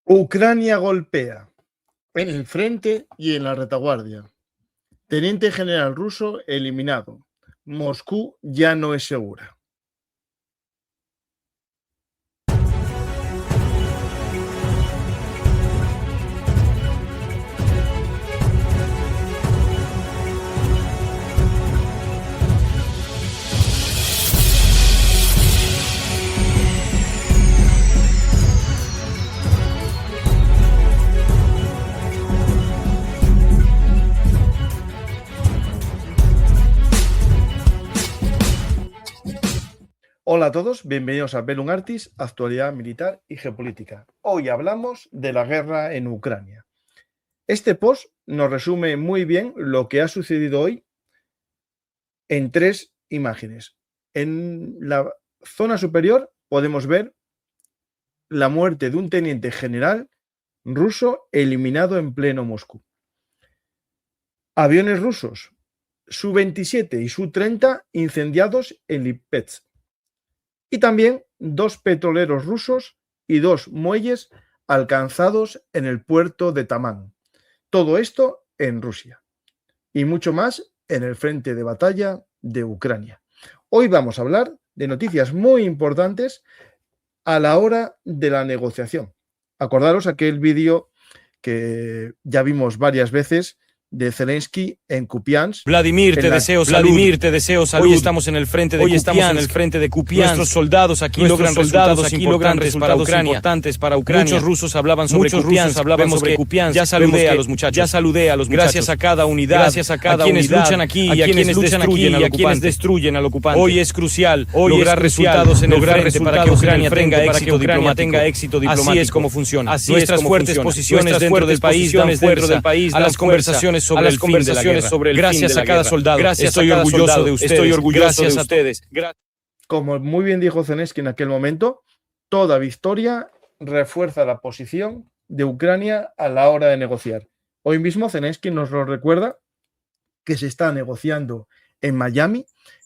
Ucrania golpea en el frente y en la retaguardia. Teniente general ruso eliminado. Moscú ya no es segura. Hola a todos, bienvenidos a Bellum Artis, actualidad militar y geopolítica. Hoy hablamos de la guerra en Ucrania. Este post nos resume muy bien lo que ha sucedido hoy en tres imágenes. En la zona superior podemos ver la muerte de un teniente general ruso eliminado en pleno Moscú. Aviones rusos, Su-27 y Su-30 incendiados en Lipetsk. Y también dos petroleros rusos y dos muelles alcanzados en el puerto de Tamán. Todo esto en Rusia. Y mucho más en el frente de batalla de Ucrania. Hoy vamos a hablar de noticias muy importantes a la hora de la negociación. Acordaros aquel vídeo que ya vimos varias veces de Zelensky en Kupiansk. Vladimir, te deseo salud. Hoy estamos en el frente de Kupiansk. Nuestros soldados aquí logran resultados importantes para Ucrania. Muchos rusos hablaban sobre Kupiansk. Ya saludé a los muchachos. Gracias a cada unidad. A quienes luchan aquí y a quienes destruyen al ocupante. Hoy es crucial lograr resultados en el frente para que Ucrania tenga éxito diplomático. Así es como funciona. Nuestras fuertes posiciones dentro del país a las conversaciones sobre el fin de la guerra. Gracias a cada soldado. Estoy orgulloso de ustedes. Gracias a ustedes. Como muy bien dijo Zelensky en aquel momento, toda victoria refuerza la posición de Ucrania a la hora de negociar. Hoy mismo Zelensky nos lo recuerda que se está negociando en Miami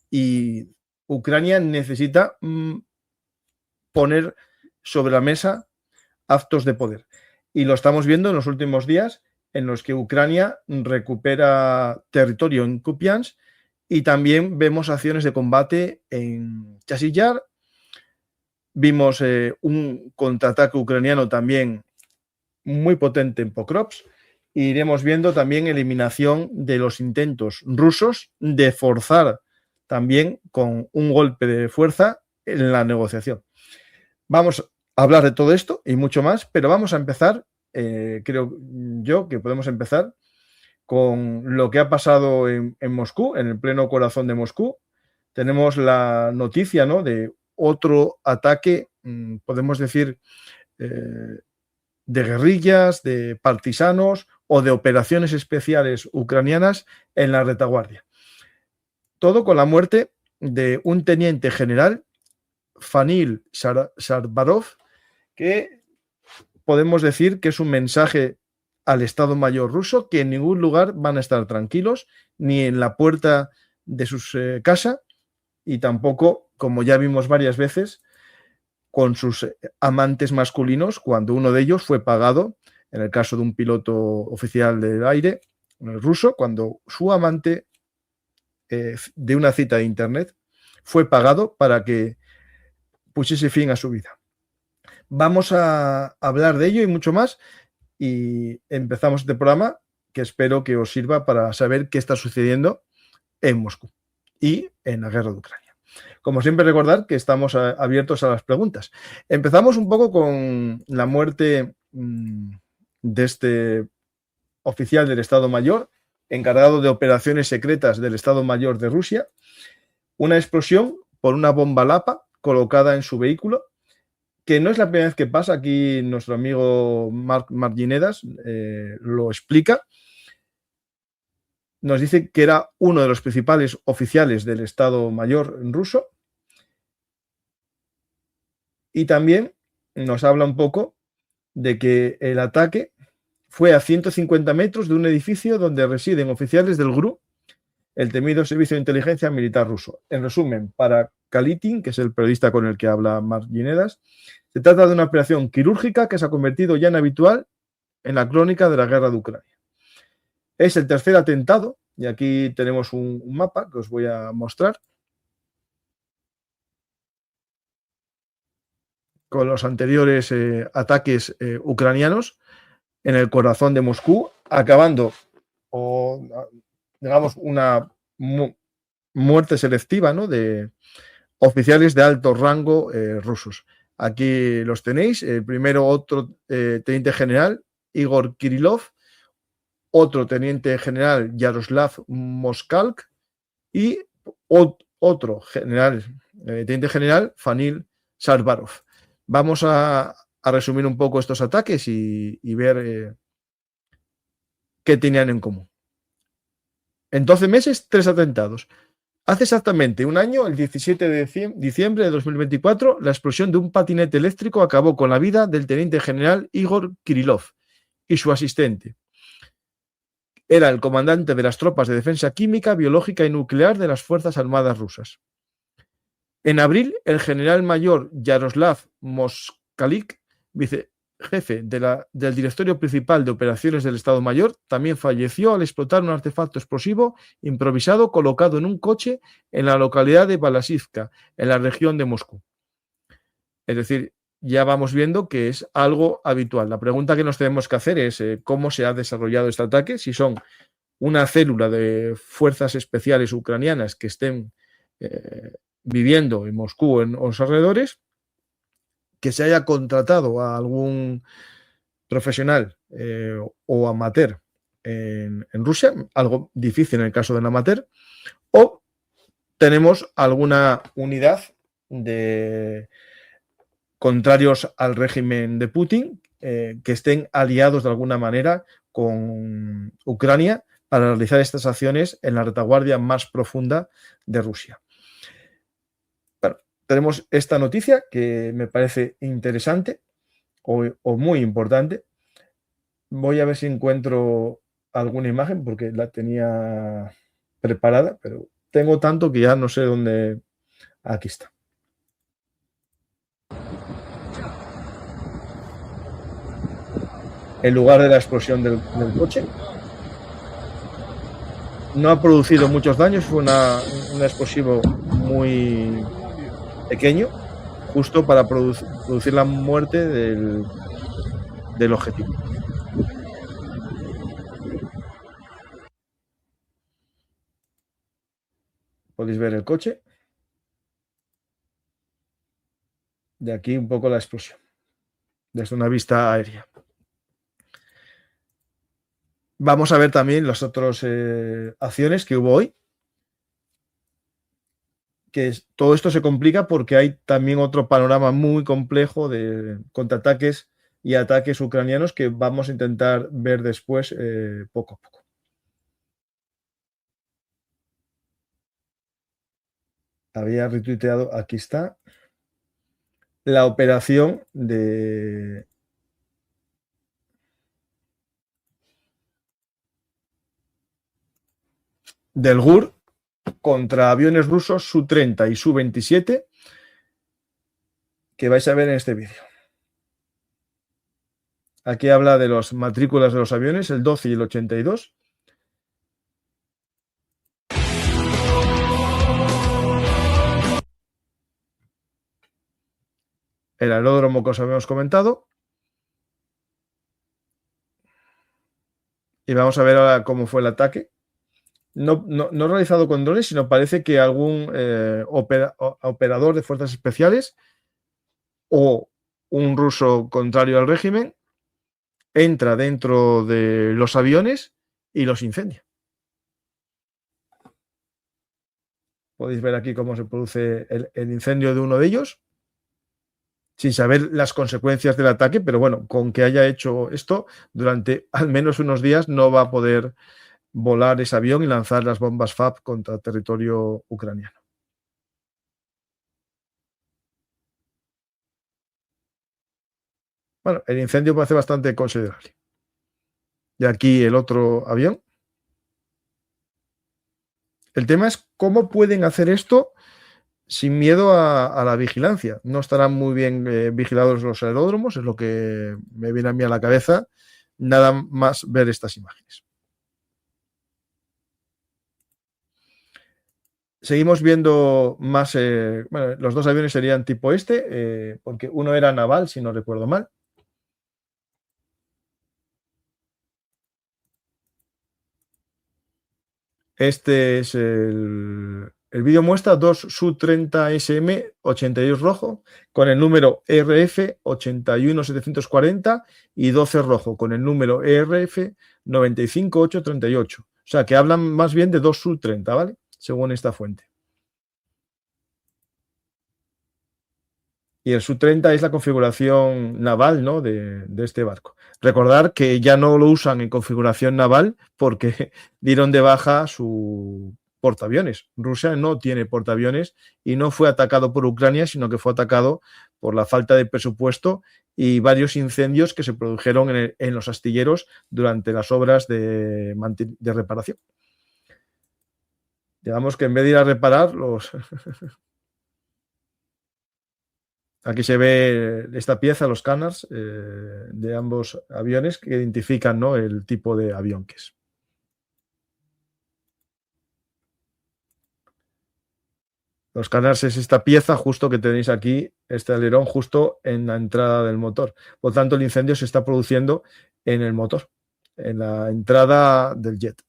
y Ucrania necesita poner sobre la mesa actos de poder. Y lo estamos viendo en los últimos días, en los que Ucrania recupera territorio en Kupiansk y también vemos acciones de combate en Chasiv Yar. Vimos un contraataque ucraniano también muy potente en Pokrovsk. E iremos viendo también eliminación de los intentos rusos de forzar también con un golpe de fuerza en la negociación. Vamos a hablar de todo esto y mucho más, pero vamos a empezar. Creo yo que podemos empezar con lo que ha pasado en Moscú, en el pleno corazón de Moscú. Tenemos la noticia, ¿no?, de otro ataque, podemos decir, de guerrillas, de partisanos o de operaciones especiales ucranianas en la retaguardia. Todo con la muerte de un teniente general, Fanil Sharbarov, que podemos decir que es un mensaje al Estado Mayor ruso que en ningún lugar van a estar tranquilos, ni en la puerta de sus casa, y tampoco, como ya vimos varias veces, con sus amantes masculinos, cuando uno de ellos fue pagado, en el caso de un piloto oficial del aire ruso, cuando su amante de una cita de internet fue pagado para que pusiese fin a su vida. Vamos a hablar de ello y mucho más, y empezamos este programa que espero que os sirva para saber qué está sucediendo en Moscú y en la guerra de Ucrania. Como siempre, recordar que estamos abiertos a las preguntas. Empezamos un poco con la muerte de este oficial del Estado Mayor, encargado de operaciones secretas del Estado Mayor de Rusia. Una explosión por una bomba Lapa colocada en su vehículo, que no es la primera vez que pasa. Aquí nuestro amigo Marc Ginedas lo explica. Nos dice que era uno de los principales oficiales del Estado Mayor ruso. Y también nos habla un poco de que el ataque fue a 150 metros de un edificio donde residen oficiales del GRU, el temido Servicio de Inteligencia Militar ruso. En resumen, para Kalitin, que es el periodista con el que habla Mark Ginedas. Se trata de una operación quirúrgica que se ha convertido ya en habitual en la crónica de la guerra de Ucrania. Es el tercer atentado, y aquí tenemos un mapa que os voy a mostrar, con los anteriores ataques ucranianos en el corazón de Moscú, acabando, o digamos, una muerte selectiva, ¿no?, de oficiales de alto rango rusos. Aquí los tenéis. Primero otro teniente general, Igor Kirillov, otro teniente general, Yaroslav Moskalk, y otro general, teniente general, Fanil Sarbarov. Vamos a resumir un poco estos ataques y ver qué tenían en común. En 12 meses, 3 atentados. Hace exactamente un año, el 17 de diciembre de 2024, la explosión de un patinete eléctrico acabó con la vida del teniente general Igor Kirillov y su asistente. Era el comandante de las tropas de defensa química, biológica y nuclear de las Fuerzas Armadas rusas. En abril, el general mayor Yaroslav Moskalik, vicejefe del Directorio Principal de Operaciones del Estado Mayor, también falleció al explotar un artefacto explosivo improvisado colocado en un coche en la localidad de Balasivka, en la región de Moscú. Es decir, ya vamos viendo que es algo habitual. La pregunta que nos tenemos que hacer es cómo se ha desarrollado este ataque, si son una célula de fuerzas especiales ucranianas que estén viviendo en Moscú, en los alrededores, que se haya contratado a algún profesional o amateur en Rusia, algo difícil en el caso del amateur, o tenemos alguna unidad de contrarios al régimen de Putin que estén aliados de alguna manera con Ucrania para realizar estas acciones en la retaguardia más profunda de Rusia. Bueno, tenemos esta noticia que me parece interesante o muy importante. Voy a ver si encuentro alguna imagen porque la tenía preparada, pero tengo tanto que ya no sé dónde. Aquí está. El lugar de la explosión del coche. No ha producido muchos daños, fue un explosivo muy pequeño, justo para producir la muerte del objetivo. Podéis ver el coche. De aquí un poco la explosión, desde una vista aérea. Vamos a ver también las otras acciones que hubo hoy. Todo esto se complica porque hay también otro panorama muy complejo de contraataques y ataques ucranianos que vamos a intentar ver después poco a poco. Había retuiteado, aquí está, la operación del GUR contra aviones rusos Su-30 y Su-27 que vais a ver en este vídeo. Aquí habla de las matrículas de los aviones, el 12 y el 82. El aeródromo que os habíamos comentado. Y vamos a ver ahora cómo fue el ataque. No realizado con drones, sino parece que algún operador de fuerzas especiales o un ruso contrario al régimen entra dentro de los aviones y los incendia. Podéis ver aquí cómo se produce el incendio de uno de ellos, sin saber las consecuencias del ataque, pero bueno, con que haya hecho esto, durante al menos unos días no va a poder volar ese avión y lanzar las bombas FAB contra territorio ucraniano. Bueno, el incendio parece bastante considerable. Y aquí el otro avión. El tema es cómo pueden hacer esto sin miedo a la vigilancia. No estarán muy bien vigilados los aeródromos, es lo que me viene a mí a la cabeza, nada más ver estas imágenes. Seguimos viendo más, bueno, los dos aviones serían tipo porque uno era naval, si no recuerdo mal. Este es el vídeo muestra dos Su-30SM-82 rojo con el número ERF-81740 y 12 rojo con el número ERF-95838. O sea, que hablan más bien de dos Su-30, ¿vale? Según esta fuente. Y el Su-30 es la configuración naval, ¿no? de este barco. Recordar que ya no lo usan en configuración naval porque dieron de baja su portaaviones. Rusia no tiene portaaviones y no fue atacado por Ucrania, sino que fue atacado por la falta de presupuesto y varios incendios que se produjeron en los astilleros durante las obras de reparación. Digamos que en vez de ir a reparar, aquí se ve esta pieza, los canars de ambos aviones que identifican, ¿no? El tipo de avión que es. Los canars es esta pieza justo que tenéis aquí, este alerón justo en la entrada del motor. Por tanto, el incendio se está produciendo en el motor, en la entrada del jet.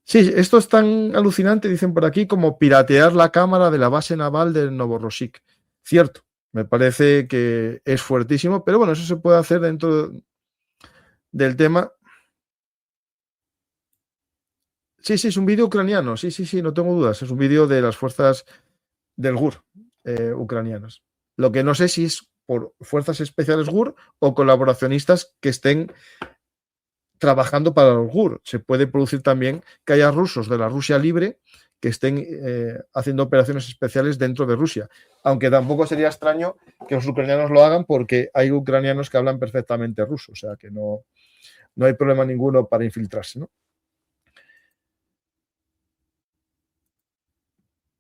Sí, esto es tan alucinante, dicen por aquí, como piratear la cámara de la base naval de Novorossiysk. Cierto, me parece que es fuertísimo, pero bueno, eso se puede hacer dentro del tema. Sí, sí, es un vídeo ucraniano, sí, sí, sí, no tengo dudas. Es un vídeo de las fuerzas del GUR ucranianas. Lo que no sé si es por fuerzas especiales GUR o colaboracionistas que estén trabajando para los GUR. Se puede producir también que haya rusos de la Rusia libre que estén haciendo operaciones especiales dentro de Rusia. Aunque tampoco sería extraño que los ucranianos lo hagan porque hay ucranianos que hablan perfectamente ruso, o sea que no hay problema ninguno para infiltrarse, ¿no?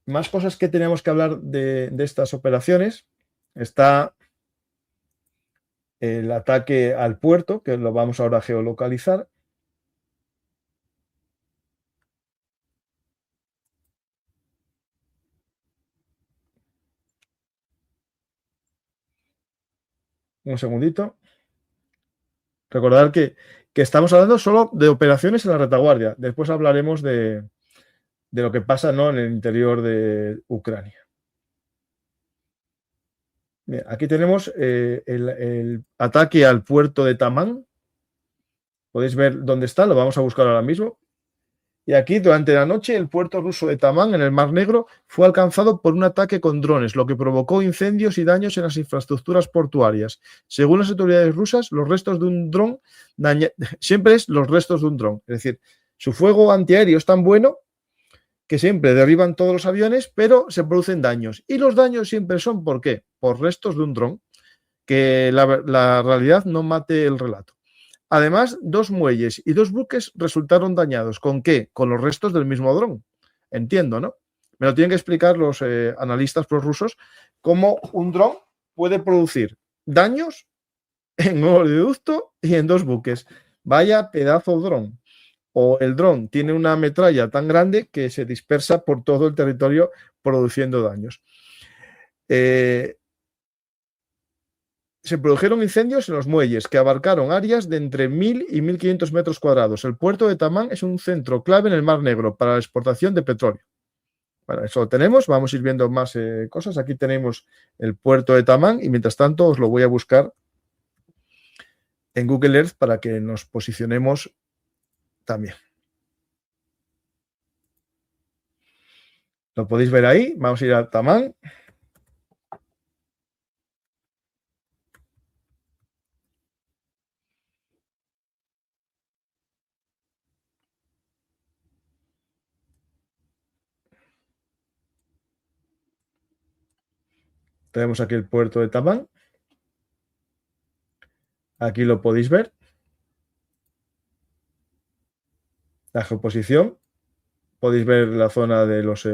Más cosas que tenemos que hablar de estas operaciones. Está el ataque al puerto, que lo vamos ahora a geolocalizar. Un segundito. Recordar que estamos hablando solo de operaciones en la retaguardia. Después hablaremos de lo que pasa, ¿no? En el interior de Ucrania. Bien, aquí tenemos el ataque al puerto de Tamán. Podéis ver dónde está, lo vamos a buscar ahora mismo. Y aquí, durante la noche, el puerto ruso de Tamán, en el Mar Negro, fue alcanzado por un ataque con drones, lo que provocó incendios y daños en las infraestructuras portuarias. Según las autoridades rusas, los restos de un dron siempre es los restos de un dron. Es decir, su fuego antiaéreo es tan bueno que siempre derriban todos los aviones, pero se producen daños. Y los daños siempre son, ¿por qué? Por restos de un dron. Que la realidad no mate el relato. Además, 2 muelles y 2 buques resultaron dañados. ¿Con qué? Con los restos del mismo dron. Entiendo, ¿no? Me lo tienen que explicar los analistas prorrusos cómo un dron puede producir daños en un oleoducto y en 2 buques. Vaya pedazo de dron. O el dron tiene una metralla tan grande que se dispersa por todo el territorio produciendo daños. Se produjeron incendios en los muelles que abarcaron áreas de entre 1.000 y 1.500 metros cuadrados. El puerto de Tamán es un centro clave en el Mar Negro para la exportación de petróleo. Bueno, eso lo tenemos. Vamos a ir viendo más cosas. Aquí tenemos el puerto de Tamán y mientras tanto os lo voy a buscar en Google Earth para que nos posicionemos también. Lo podéis ver ahí. Vamos a ir a Tamán. Tenemos aquí el puerto de Tamán. Aquí lo podéis ver. La geoposición. podéis ver la zona de los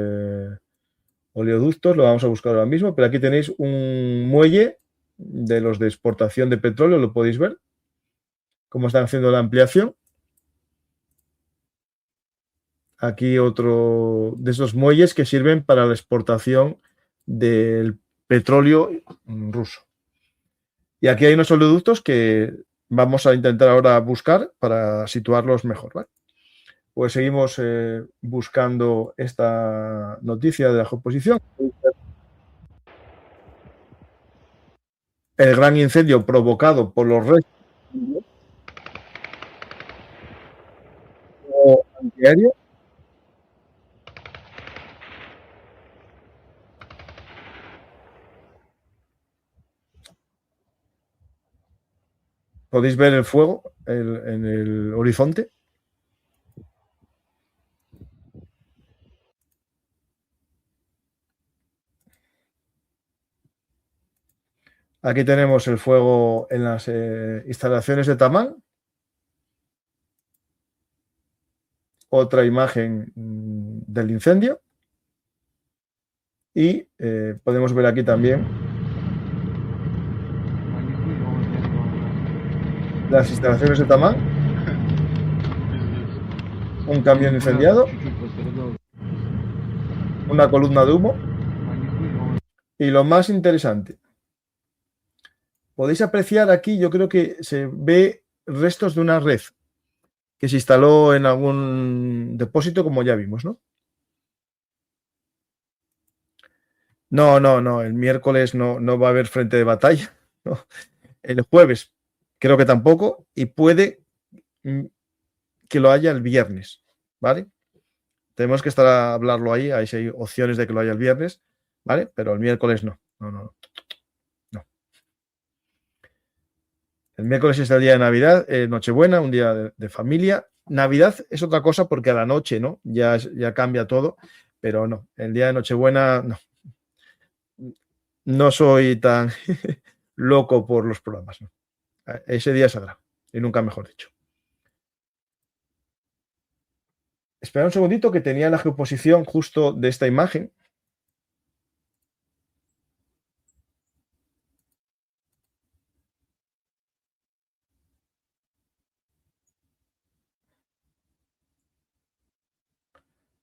oleoductos, lo vamos a buscar ahora mismo, pero aquí tenéis un muelle de los de exportación de petróleo, lo podéis ver, cómo están haciendo la ampliación. Aquí otro de esos muelles que sirven para la exportación del petróleo ruso. Y aquí hay unos oleoductos que vamos a intentar ahora buscar para situarlos mejor, ¿vale? Pues seguimos buscando esta noticia de la geoposición. El gran incendio provocado por los restos antiaéreos. Podéis ver el fuego en el horizonte. Aquí tenemos el fuego en las instalaciones de Tamán. Otra imagen del incendio. Y podemos ver aquí también las instalaciones de Tamán. Un camión incendiado. Una columna de humo. Y lo más interesante, podéis apreciar aquí, yo creo que se ve restos de una red que se instaló en algún depósito, como ya vimos, ¿no? No, el miércoles no va a haber frente de batalla. ¿No? El jueves creo que tampoco, y puede que lo haya el viernes, ¿vale? Tenemos que estar a hablarlo ahí, hay opciones de que lo haya el viernes, ¿vale? Pero el miércoles no. El miércoles es el día de Navidad, Nochebuena, un día de familia. Navidad es otra cosa porque a la noche, ¿no? Ya cambia todo, pero no, el día de Nochebuena no. No soy tan loco por los programas, ¿no? Ese día saldrá, y nunca mejor dicho. Espera un segundito que tenía la geoposición justo de esta imagen.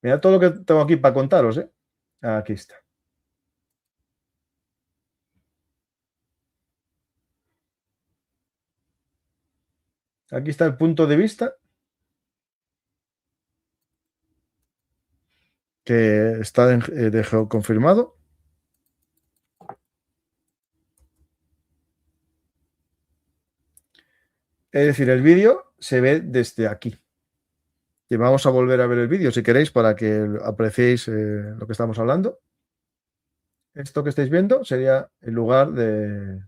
Mirad todo lo que tengo aquí para contaros, ¿eh? Aquí está. Aquí está el punto de vista que está de geoconfirmado. Es decir, el vídeo se ve desde aquí. Y vamos a volver a ver el vídeo si queréis para que apreciéis lo que estamos hablando. Esto que estáis viendo sería el lugar de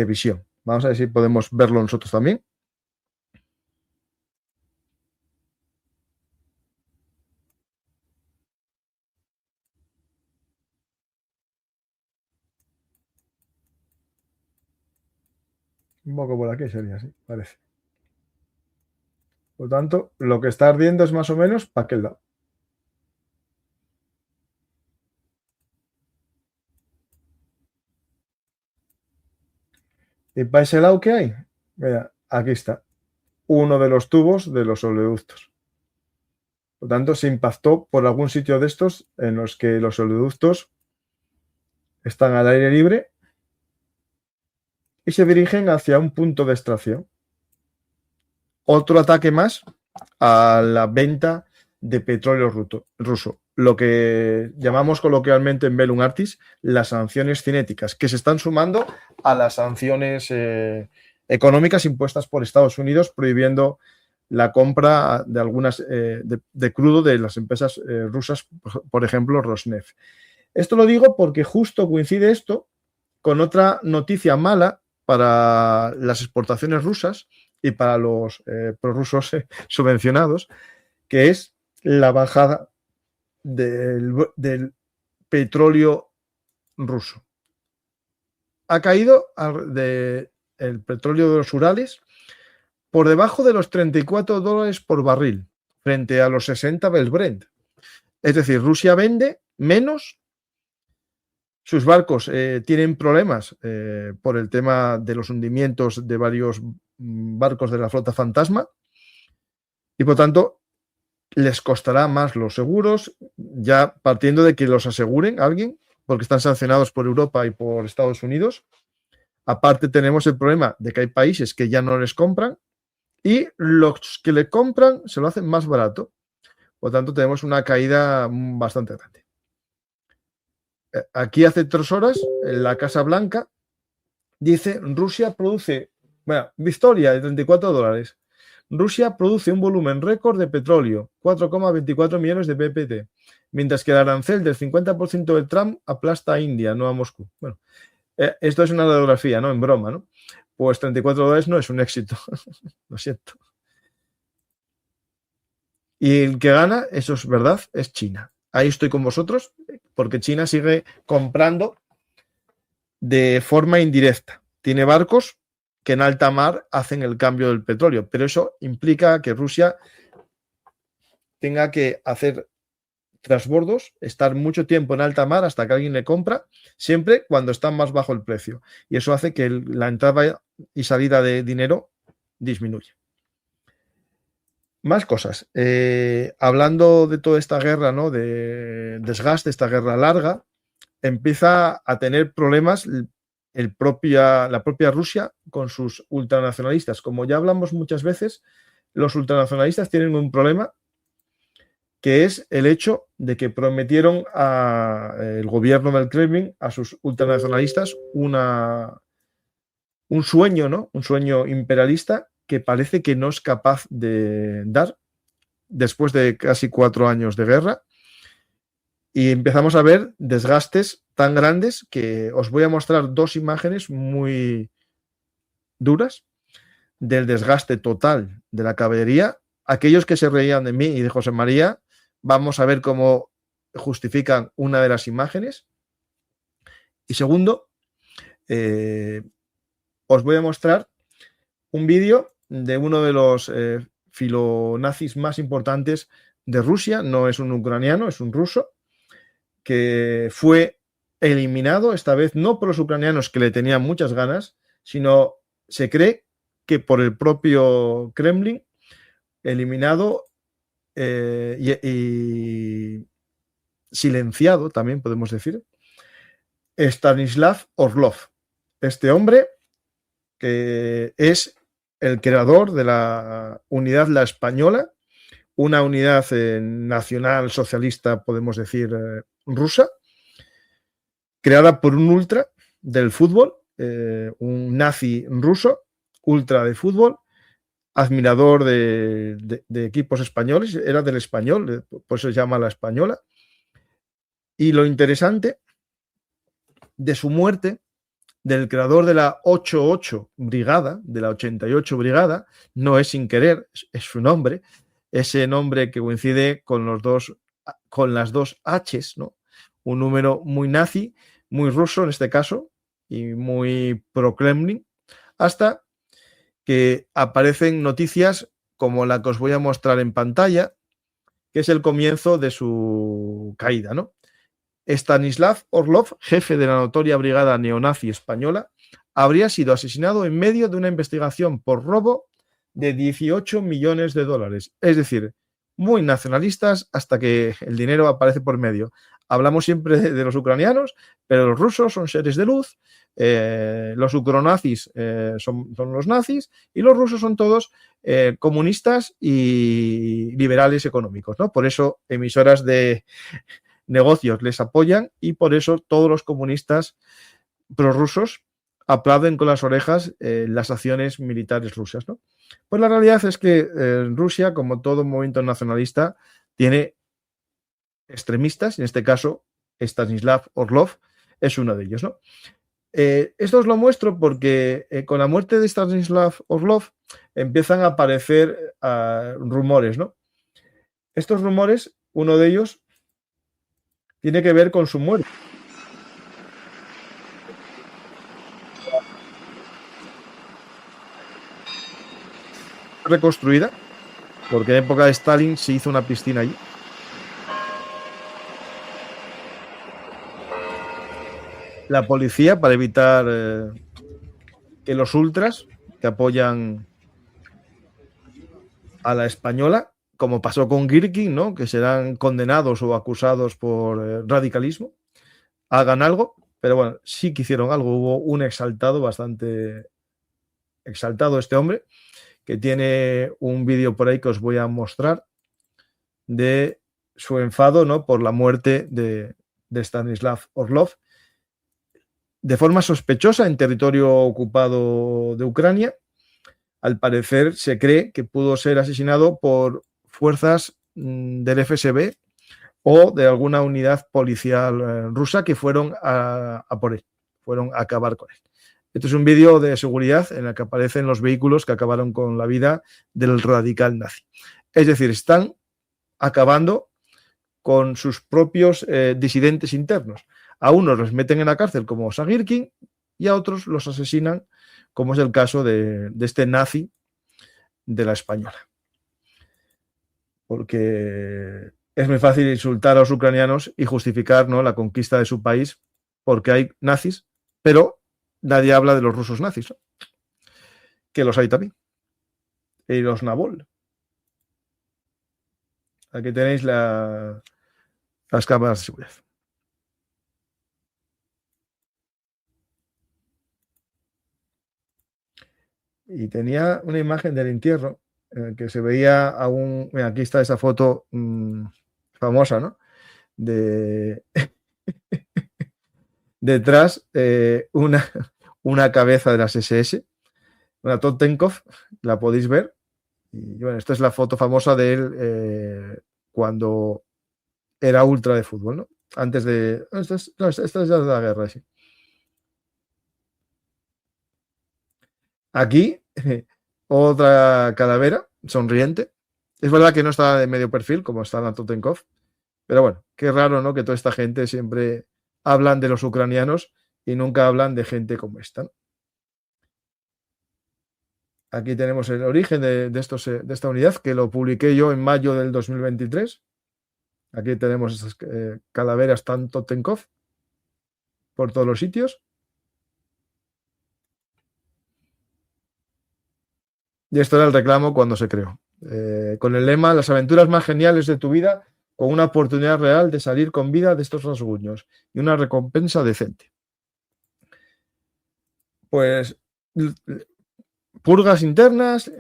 visión. Vamos a ver si podemos verlo nosotros también. Un poco por aquí sería así, parece. Por lo tanto, lo que está ardiendo es más o menos para aquel lado. ¿Y para ese lado qué hay? Mira, aquí está. Uno de los tubos de los oleoductos. Por lo tanto, se impactó por algún sitio de estos en los que los oleoductos están al aire libre y se dirigen hacia un punto de extracción. Otro ataque más a la venta de petróleo ruso, lo que llamamos coloquialmente en Bellum Artis las sanciones cinéticas, que se están sumando a las sanciones económicas impuestas por Estados Unidos, prohibiendo la compra de algunas de crudo de las empresas rusas, por ejemplo, Rosneft. Esto lo digo porque justo coincide esto con otra noticia mala para las exportaciones rusas y para los prorrusos subvencionados, que es la bajada del petróleo ruso. Ha caído el petróleo de los Urales por debajo de los $34 por barril frente a los 60 del Brent. Es decir, Rusia vende menos, sus barcos tienen problemas por el tema de los hundimientos de varios barcos de la flota fantasma y por tanto les costará más los seguros, ya partiendo de que los aseguren a alguien, porque están sancionados por Europa y por Estados Unidos. Aparte tenemos el problema de que hay países que ya no les compran y los que le compran se lo hacen más barato. Por tanto, tenemos una caída bastante grande. Aquí hace 3 horas, en la Casa Blanca, dice, Rusia produce, bueno, victoria de $34. Rusia produce un volumen récord de petróleo, 4,24 millones de ppt, mientras que el arancel del 50% de Trump aplasta a India, no a Moscú. Bueno, esto es una radiografía, ¿no? En broma, ¿no? Pues $34 no es un éxito. Lo siento. Y el que gana, eso es verdad, es China. Ahí estoy con vosotros, porque China sigue comprando de forma indirecta. Tiene barcos que en alta mar hacen el cambio del petróleo, pero eso implica que Rusia tenga que hacer transbordos, estar mucho tiempo en alta mar hasta que alguien le compra, siempre cuando está más bajo el precio. Y eso hace que la entrada y salida de dinero disminuya. Más cosas. Hablando de toda esta guerra, ¿no? De desgaste, esta guerra larga, empieza a tener problemas la propia Rusia con sus ultranacionalistas. Como ya hablamos muchas veces, los ultranacionalistas tienen un problema que es el hecho de que prometieron el gobierno del Kremlin a sus ultranacionalistas un sueño, ¿no? Un sueño imperialista que parece que no es capaz de dar después de casi 4 años de guerra. Y empezamos a ver desgastes tan grandes que os voy a mostrar 2 imágenes muy duras del desgaste total de la caballería. Aquellos que se reían de mí y de José María, vamos a ver cómo justifican una de las imágenes. Y segundo, os voy a mostrar un vídeo de uno de los filonazis más importantes de Rusia. No es un ucraniano, es un ruso, que fue eliminado, esta vez no por los ucranianos que le tenían muchas ganas, sino se cree que por el propio Kremlin, eliminado y silenciado, también podemos decir, Stanislav Orlov. Este hombre, que es el creador de la unidad La Española, una unidad nacional socialista, podemos decir, rusa, creada por un ultra del fútbol, un nazi ruso, ultra de fútbol, admirador de equipos españoles, era del Español, por eso se llama La Española. Y lo interesante de su muerte, del creador de la 88 Brigada, de la 88 Brigada, no es sin querer, es su nombre, ese nombre que coincide con las dos H's, ¿no? Un número muy nazi, muy ruso en este caso, y muy pro-Kremlin, hasta que aparecen noticias como la que os voy a mostrar en pantalla, que es el comienzo de su caída, ¿no? Stanislav Orlov, jefe de la notoria brigada neonazi española, habría sido asesinado en medio de una investigación por robo de $18 millones. Es decir, muy nacionalistas hasta que el dinero aparece por medio. Hablamos siempre de los ucranianos, pero los rusos son seres de luz, los ucronazis son los nazis y los rusos son todos comunistas y liberales económicos, ¿no? Por eso emisoras de negocios les apoyan y por eso todos los comunistas prorrusos aplauden con las orejas las acciones militares rusas, ¿no? Pues la realidad es que Rusia, como todo movimiento nacionalista, tiene extremistas, en este caso Stanislav Orlov es uno de ellos, ¿no? Esto os lo muestro porque con la muerte de Stanislav Orlov empiezan a aparecer rumores, ¿no? Estos rumores, uno de ellos tiene que ver con su muerte. Reconstruida porque en época de Stalin se hizo una piscina allí. La policía, para evitar que los ultras que apoyan a la española, como pasó con Girkin, ¿no?, que serán condenados o acusados por radicalismo, hagan algo. Pero bueno, sí que hicieron algo. Hubo un exaltado, bastante exaltado este hombre, que tiene un vídeo por ahí que os voy a mostrar de su enfado, ¿no?, por la muerte de Stanislav Orlov, de forma sospechosa en territorio ocupado de Ucrania. Al parecer se cree que pudo ser asesinado por fuerzas del FSB o de alguna unidad policial rusa que fueron a por él, fueron a acabar con él. Este es un vídeo de seguridad en el que aparecen los vehículos que acabaron con la vida del radical nazi. Es decir, están acabando con sus propios disidentes internos. A unos los meten en la cárcel como Sagirkin y a otros los asesinan, como es el caso de este nazi de la española. Porque es muy fácil insultar a los ucranianos y justificar, ¿no?, la conquista de su país porque hay nazis, pero nadie habla de los rusos nazis, ¿no?, que los hay también. Y los Nabol. Aquí tenéis las cámaras de seguridad. Y tenía una imagen del entierro en el que se veía a un... Mira, aquí está esa foto famosa, ¿no?, de detrás una cabeza de las SS, una Totenkopf, la podéis ver. Y bueno, esta es la foto famosa de él cuando era ultra de fútbol, ¿no? Antes de... esta es ya de la guerra, sí. Aquí, otra calavera, sonriente. Es verdad que no está de medio perfil, como está la Totenkopf, pero bueno, qué raro, ¿no?, que toda esta gente siempre hablan de los ucranianos y nunca hablan de gente como esta, ¿no? Aquí tenemos el origen de esta unidad, que lo publiqué yo en mayo del 2023. Aquí tenemos estas calaveras tanto Totenkopf por todos los sitios. Y esto era el reclamo cuando se creó. Con el lema: las aventuras más geniales de tu vida, con una oportunidad real de salir con vida de estos rasguños y una recompensa decente. Pues purgas internas,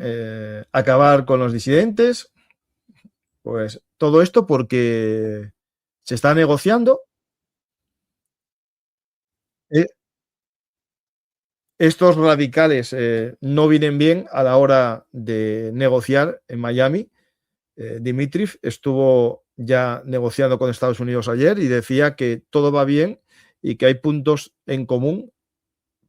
acabar con los disidentes, pues todo esto porque se está negociando. Estos radicales no vienen bien a la hora de negociar en Miami. Dmitriev estuvo ya negociando con Estados Unidos ayer y decía que todo va bien y que hay puntos en común,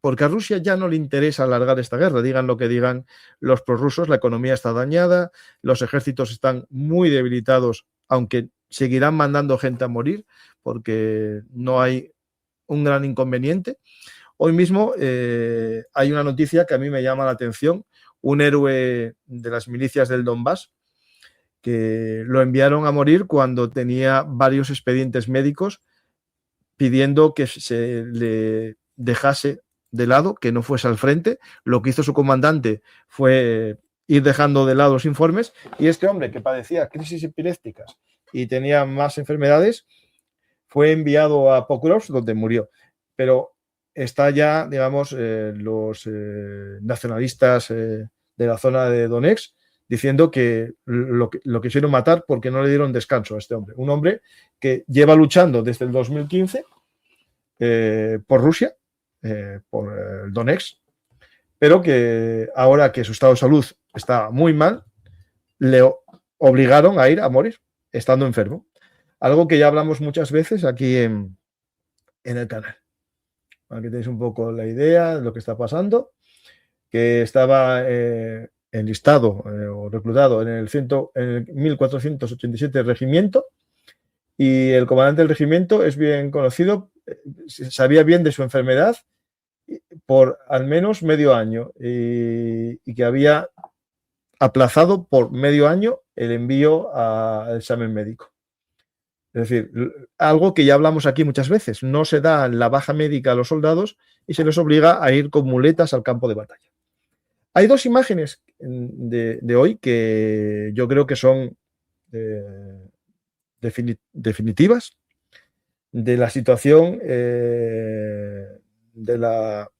porque a Rusia ya no le interesa alargar esta guerra. Digan lo que digan los prorrusos, la economía está dañada, los ejércitos están muy debilitados, aunque seguirán mandando gente a morir porque no hay un gran inconveniente. Hoy mismo hay una noticia que a mí me llama la atención. Un héroe de las milicias del Donbass, que lo enviaron a morir cuando tenía varios expedientes médicos, pidiendo que se le dejase de lado, que no fuese al frente. Lo que hizo su comandante fue ir dejando de lado los informes, y este hombre, que padecía crisis epilépticas y tenía más enfermedades, fue enviado a Pokrovsk, donde murió. Pero está ya, digamos, los nacionalistas de la zona de Donetsk diciendo que lo quisieron matar porque no le dieron descanso a este hombre. Un hombre que lleva luchando desde el 2015 por Rusia, por el Donetsk, pero que ahora que su estado de salud está muy mal, le obligaron a ir a morir, estando enfermo. Algo que ya hablamos muchas veces aquí en el canal. Aquí tenéis un poco la idea de lo que está pasando, que estaba enlistado o reclutado en el 1487 regimiento, y el comandante del regimiento es bien conocido, sabía bien de su enfermedad por al menos medio año, y que había aplazado por medio año el envío al examen médico. Es decir, algo que ya hablamos aquí muchas veces, no se da la baja médica a los soldados y se les obliga a ir con muletas al campo de batalla. Hay dos imágenes de hoy que yo creo que son definitivas de la situación de la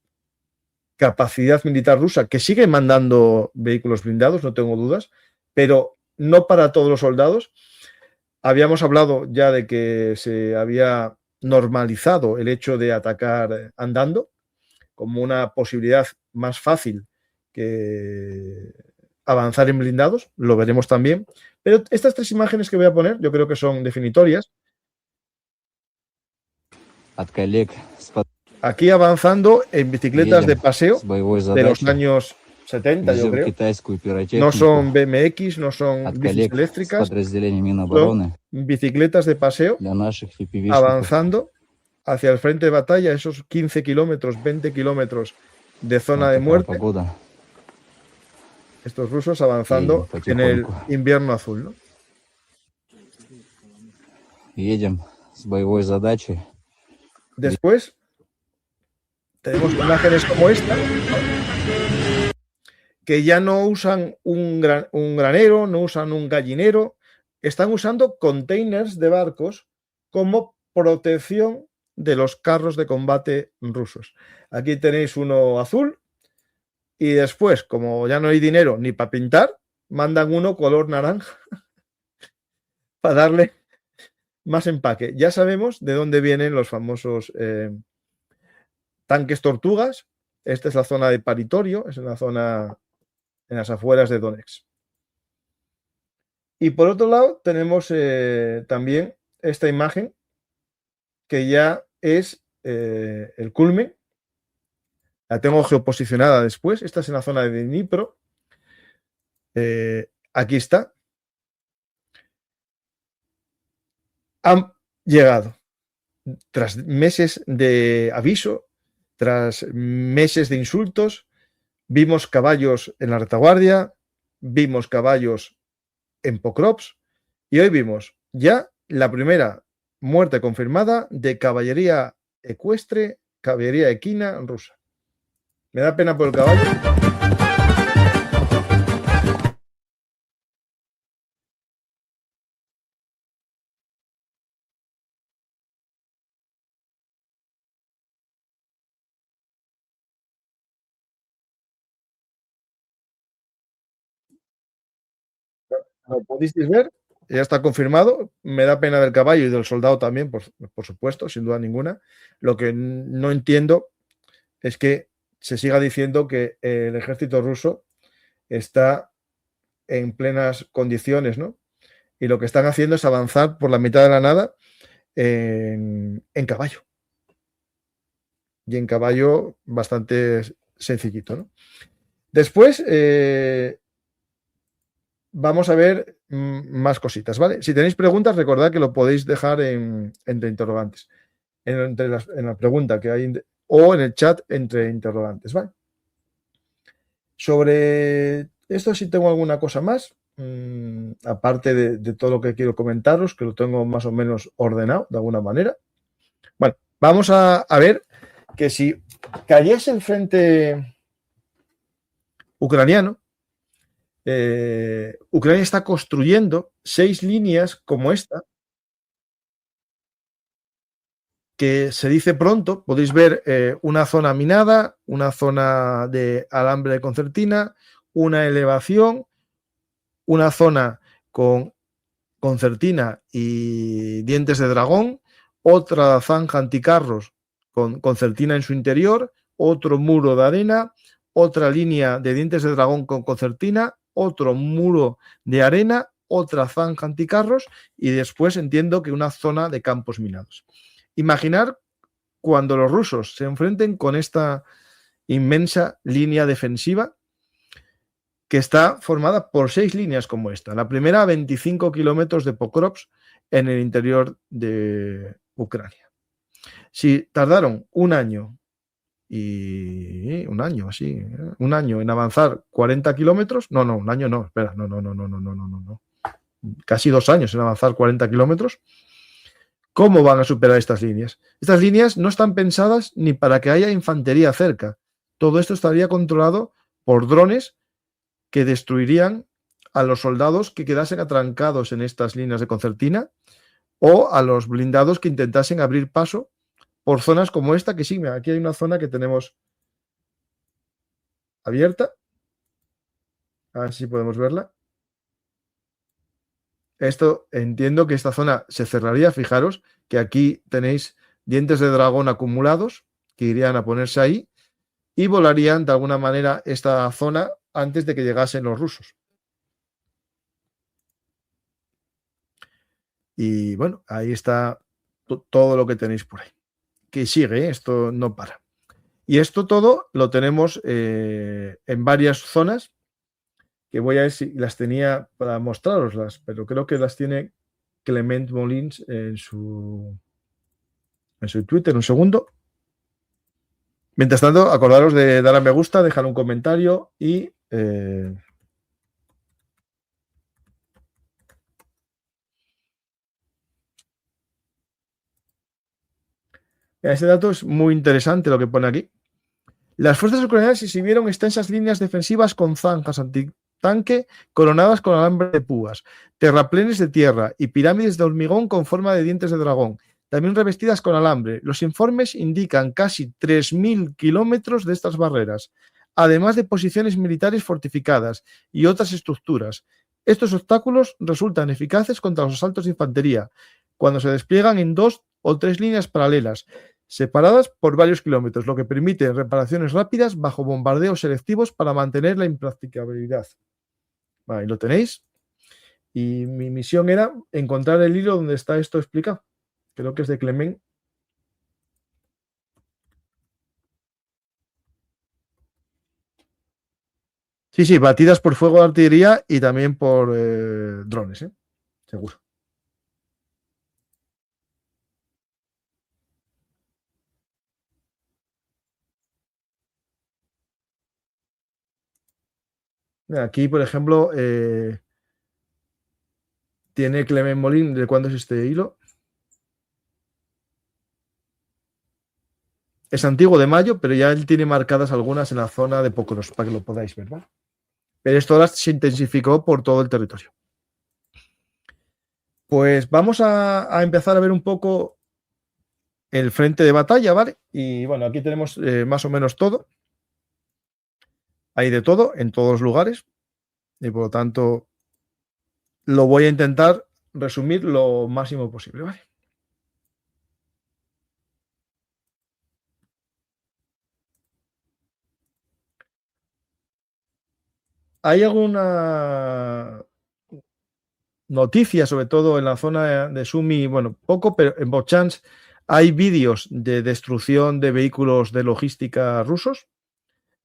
capacidad militar rusa, que sigue mandando vehículos blindados, no tengo dudas, pero no para todos los soldados. Habíamos hablado ya de que se había normalizado el hecho de atacar andando como una posibilidad más fácil que avanzar en blindados, lo veremos también. Pero estas tres imágenes que voy a poner yo creo que son definitorias. Aquí avanzando en bicicletas de paseo de los años 70, yo creo. No son BMX, no son bicis eléctricas, son bicicletas de paseo avanzando hacia el frente de batalla, esos 15 kilómetros, 20 kilómetros de zona de muerte. Estos rusos avanzando en el invierno azul, ¿no? Después tenemos imágenes como esta, que ya no usan un granero, no usan un gallinero, están usando containers de barcos como protección de los carros de combate rusos. Aquí tenéis uno azul y después, como ya no hay dinero ni para pintar, mandan uno color naranja para darle más empaque. Ya sabemos de dónde vienen los famosos tanques tortugas. Esta es la zona de Paritorio, es una zona en las afueras de Donetsk. Y por otro lado tenemos también esta imagen que ya es el culmen. La tengo geoposicionada después. Esta es en la zona de Dnipro. Aquí está. Han llegado. Tras meses de aviso, tras meses de insultos, vimos caballos en la retaguardia, vimos caballos en Pokrovsk y hoy vimos ya la primera muerte confirmada de caballería ecuestre, caballería equina rusa. Me da pena por el caballo. Como pudisteis ver, ya está confirmado. Me da pena del caballo y del soldado también, por supuesto, sin duda ninguna. Lo que no entiendo es que se siga diciendo que el ejército ruso está en plenas condiciones, ¿no? Y lo que están haciendo es avanzar por la mitad de la nada en caballo. Y en caballo bastante sencillito, ¿no? Después vamos a ver más cositas, ¿vale? Si tenéis preguntas, recordad que lo podéis dejar entre interrogantes, en la pregunta que hay o en el chat entre interrogantes, ¿vale? Sobre esto sí tengo alguna cosa más, aparte de todo lo que quiero comentaros, que lo tengo más o menos ordenado de alguna manera. Bueno, vamos a ver que si cayese el frente ucraniano, Ucrania está construyendo 6 líneas como esta, que se dice pronto. Podéis ver una zona minada, una zona de alambre de concertina, una elevación, una zona con concertina y dientes de dragón, otra zanja anticarros con concertina en su interior, otro muro de arena, otra línea de dientes de dragón con concertina, otro muro de arena, otra zanja anticarros y después entiendo que una zona de campos minados. Imaginar cuando los rusos se enfrenten con esta inmensa línea defensiva que está formada por 6 líneas como esta. La primera a 25 kilómetros de Pokrovsk en el interior de Ucrania. Si tardaron un año en avanzar 40 kilómetros, un año no, espera, no. casi 2 años en avanzar 40 kilómetros. ¿Cómo van a superar estas líneas? Estas líneas no están pensadas ni para que haya infantería cerca. Todo esto estaría controlado por drones que destruirían a los soldados que quedasen atrancados en estas líneas de concertina o a los blindados que intentasen abrir paso por zonas como esta, que sí, aquí hay una zona que tenemos abierta. A ver si podemos verla. Esto, entiendo que esta zona se cerraría. Fijaros que aquí tenéis dientes de dragón acumulados que irían a ponerse ahí y volarían de alguna manera esta zona antes de que llegasen los rusos. Y bueno, ahí está todo lo que tenéis por ahí. Que sigue, ¿eh? Esto no para. Y esto todo lo tenemos en varias zonas, que voy a ver si las tenía para mostraroslas, pero creo que las tiene Clement Molins en su Twitter. Un segundo. Mientras tanto, acordaros de dar a me gusta, dejar un comentario y este dato es muy interesante lo que pone aquí. Las fuerzas ucranianas exhibieron extensas líneas defensivas con zanjas antitanque coronadas con alambre de púas, terraplenes de tierra y pirámides de hormigón con forma de dientes de dragón, también revestidas con alambre. Los informes indican casi 3.000 kilómetros de estas barreras, además de posiciones militares fortificadas y otras estructuras. Estos obstáculos resultan eficaces contra los asaltos de infantería, cuando se despliegan en 2 o 3 líneas paralelas, separadas por varios kilómetros, lo que permite reparaciones rápidas bajo bombardeos selectivos para mantener la impracticabilidad. Ahí lo tenéis. Y mi misión era encontrar el hilo donde está esto explicado. Creo que es de Clement. Sí, sí, batidas por fuego de artillería y también por drones, seguro. Aquí, por ejemplo, tiene Clement Molin de cuándo es este hilo. Es antiguo, de mayo, pero ya él tiene marcadas algunas en la zona de Pokros, para que lo podáis ver, ¿vale? Pero esto ahora se intensificó por todo el territorio. Pues vamos a empezar a ver un poco el frente de batalla, ¿vale? Y bueno, aquí tenemos más o menos todo. Hay de todo en todos los lugares. Y por lo tanto, lo voy a intentar resumir lo máximo posible, ¿vale? ¿Hay alguna noticia, sobre todo en la zona de Sumy? Bueno, poco, pero en Bochans hay vídeos de destrucción de vehículos de logística rusos.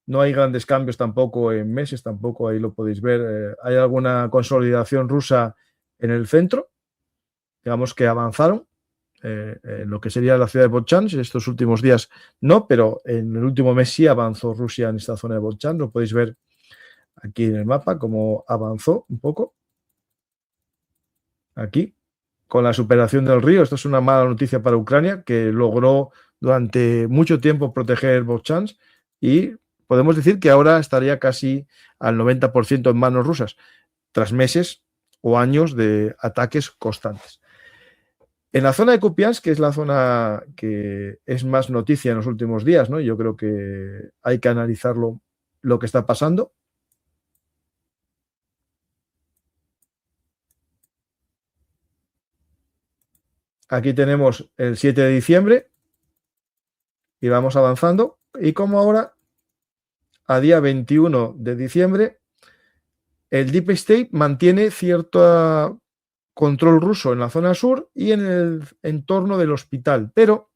No hay grandes cambios tampoco en meses, tampoco ahí lo podéis ver. Hay alguna consolidación rusa en el centro, digamos que avanzaron. En lo que sería la ciudad de Bochans, estos últimos días no, pero en el último mes sí avanzó Rusia en esta zona de Bochans. Lo podéis ver aquí en el mapa, cómo avanzó un poco. Aquí, con la superación del río. Esto es una mala noticia para Ucrania, que logró durante mucho tiempo proteger Bochans y podemos decir que ahora estaría casi al 90% en manos rusas, tras meses o años de ataques constantes. En la zona de Kupiansk, que es la zona que es más noticia en los últimos días, ¿no? Yo creo que hay que analizarlo, lo que está pasando. Aquí tenemos el 7 de diciembre y vamos avanzando. Y como ahora, a día 21 de diciembre, el Deep State mantiene cierto control ruso en la zona sur y en el entorno del hospital, pero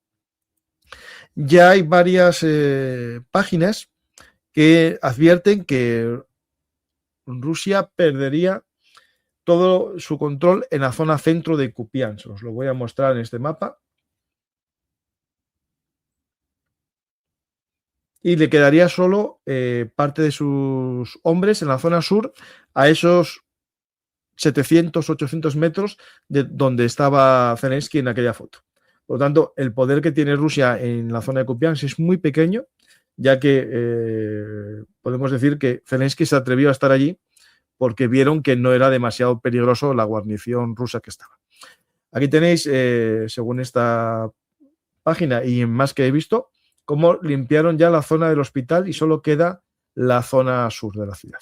ya hay varias páginas que advierten que Rusia perdería todo su control en la zona centro de Kupiansk. Os lo voy a mostrar en este mapa. Y le quedaría solo parte de sus hombres en la zona sur a esos 700, 800 metros de donde estaba Zelensky en aquella foto. Por lo tanto, el poder que tiene Rusia en la zona de Kupiansk es muy pequeño, ya que podemos decir que Zelensky se atrevió a estar allí porque vieron que no era demasiado peligroso la guarnición rusa que estaba. Aquí tenéis, según esta página y en más que he visto, cómo limpiaron ya la zona del hospital y solo queda la zona sur de la ciudad.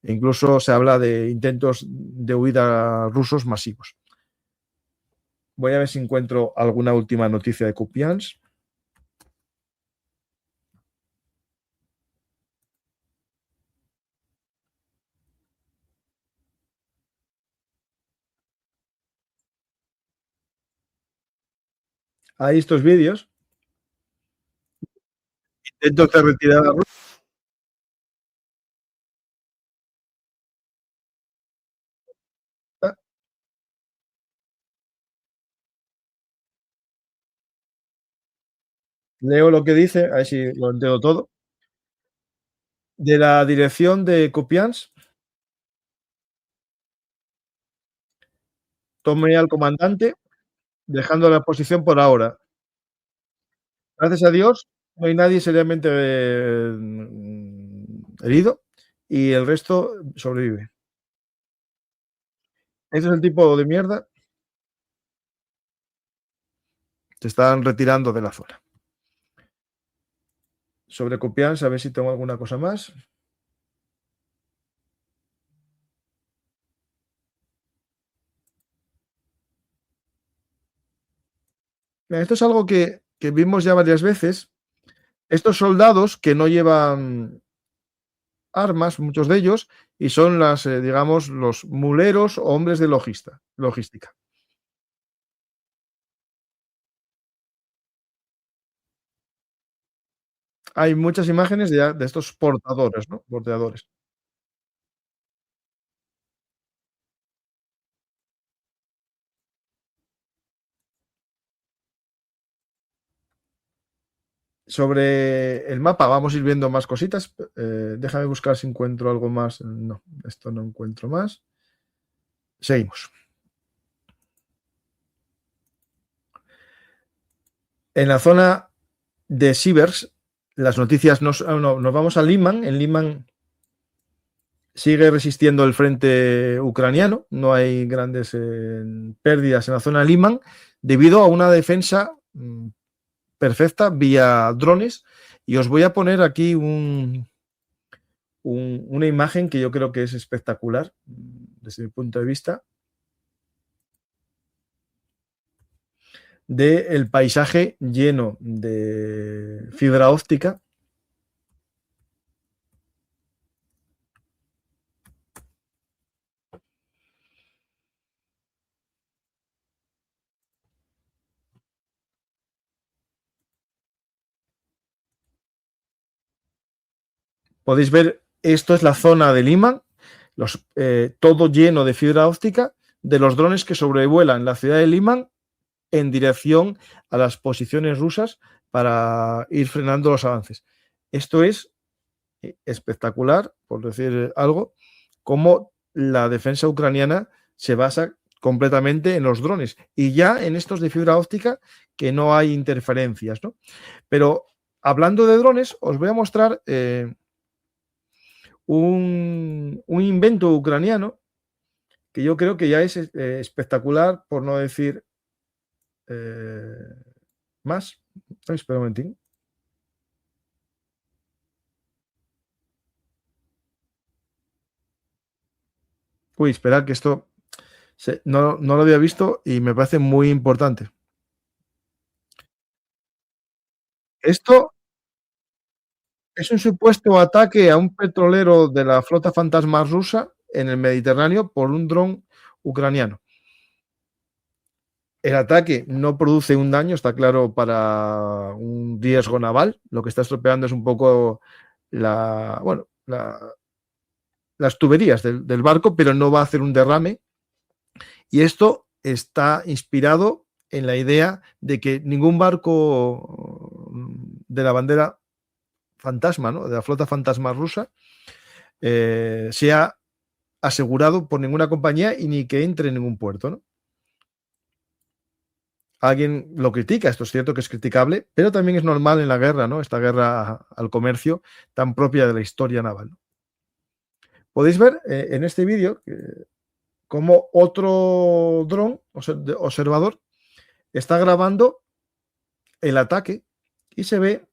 E incluso se habla de intentos de huida rusos masivos. Voy a ver si encuentro alguna última noticia de Kupiansk. Hay estos vídeos. Intentos de retirada rusa. Leo lo que dice, a ver si lo entiendo todo. De la dirección de Kupiansk, tome al comandante, dejando la posición por ahora. Gracias a Dios, no hay nadie seriamente herido y el resto sobrevive. Ese es el tipo de mierda. Se están retirando de la zona. Sobre Kupiansk, a ver si tengo alguna cosa más. Esto es algo que vimos ya varias veces. Estos soldados que no llevan armas, muchos de ellos, y son digamos, los muleros o hombres de logística. Hay muchas imágenes de estos portadores, ¿no? Porteadores. Sobre el mapa vamos a ir viendo más cositas. Déjame buscar si encuentro algo más. No, esto no encuentro más. Seguimos. En la zona de Sivers, las noticias nos vamos a Liman. En Liman sigue resistiendo el frente ucraniano. No hay grandes pérdidas en la zona de Liman debido a una defensa perfecta vía drones. Y os voy a poner aquí una imagen que yo creo que es espectacular desde mi punto de vista del paisaje lleno de fibra óptica. Podéis ver, esto es la zona de Lima, todo lleno de fibra óptica de los drones que sobrevuelan la ciudad de Lima en dirección a las posiciones rusas para ir frenando los avances. Esto es espectacular, por decir algo, cómo la defensa ucraniana se basa completamente en los drones y ya en estos de fibra óptica que no hay interferencias, ¿no? Pero hablando de drones, os voy a mostrar un invento ucraniano que yo creo que ya es espectacular, por no decir más. Espera un momentín. Uy, esperad que esto no lo había visto y me parece muy importante. Esto es un supuesto ataque a un petrolero de la flota fantasma rusa en el Mediterráneo por un dron ucraniano. El ataque no produce un daño, está claro, para un riesgo naval. Lo que está estropeando es un poco las tuberías del barco, pero no va a hacer un derrame. Y esto está inspirado en la idea de que ningún barco de la bandera fantasma, ¿no? De la flota fantasma rusa, sea asegurado por ninguna compañía y ni que entre en ningún puerto, ¿no? Alguien lo critica, esto es cierto que es criticable, pero también es normal en la guerra, ¿no? Esta guerra al comercio tan propia de la historia naval, ¿no? Podéis ver en este vídeo cómo otro dron observador está grabando el ataque y se ve,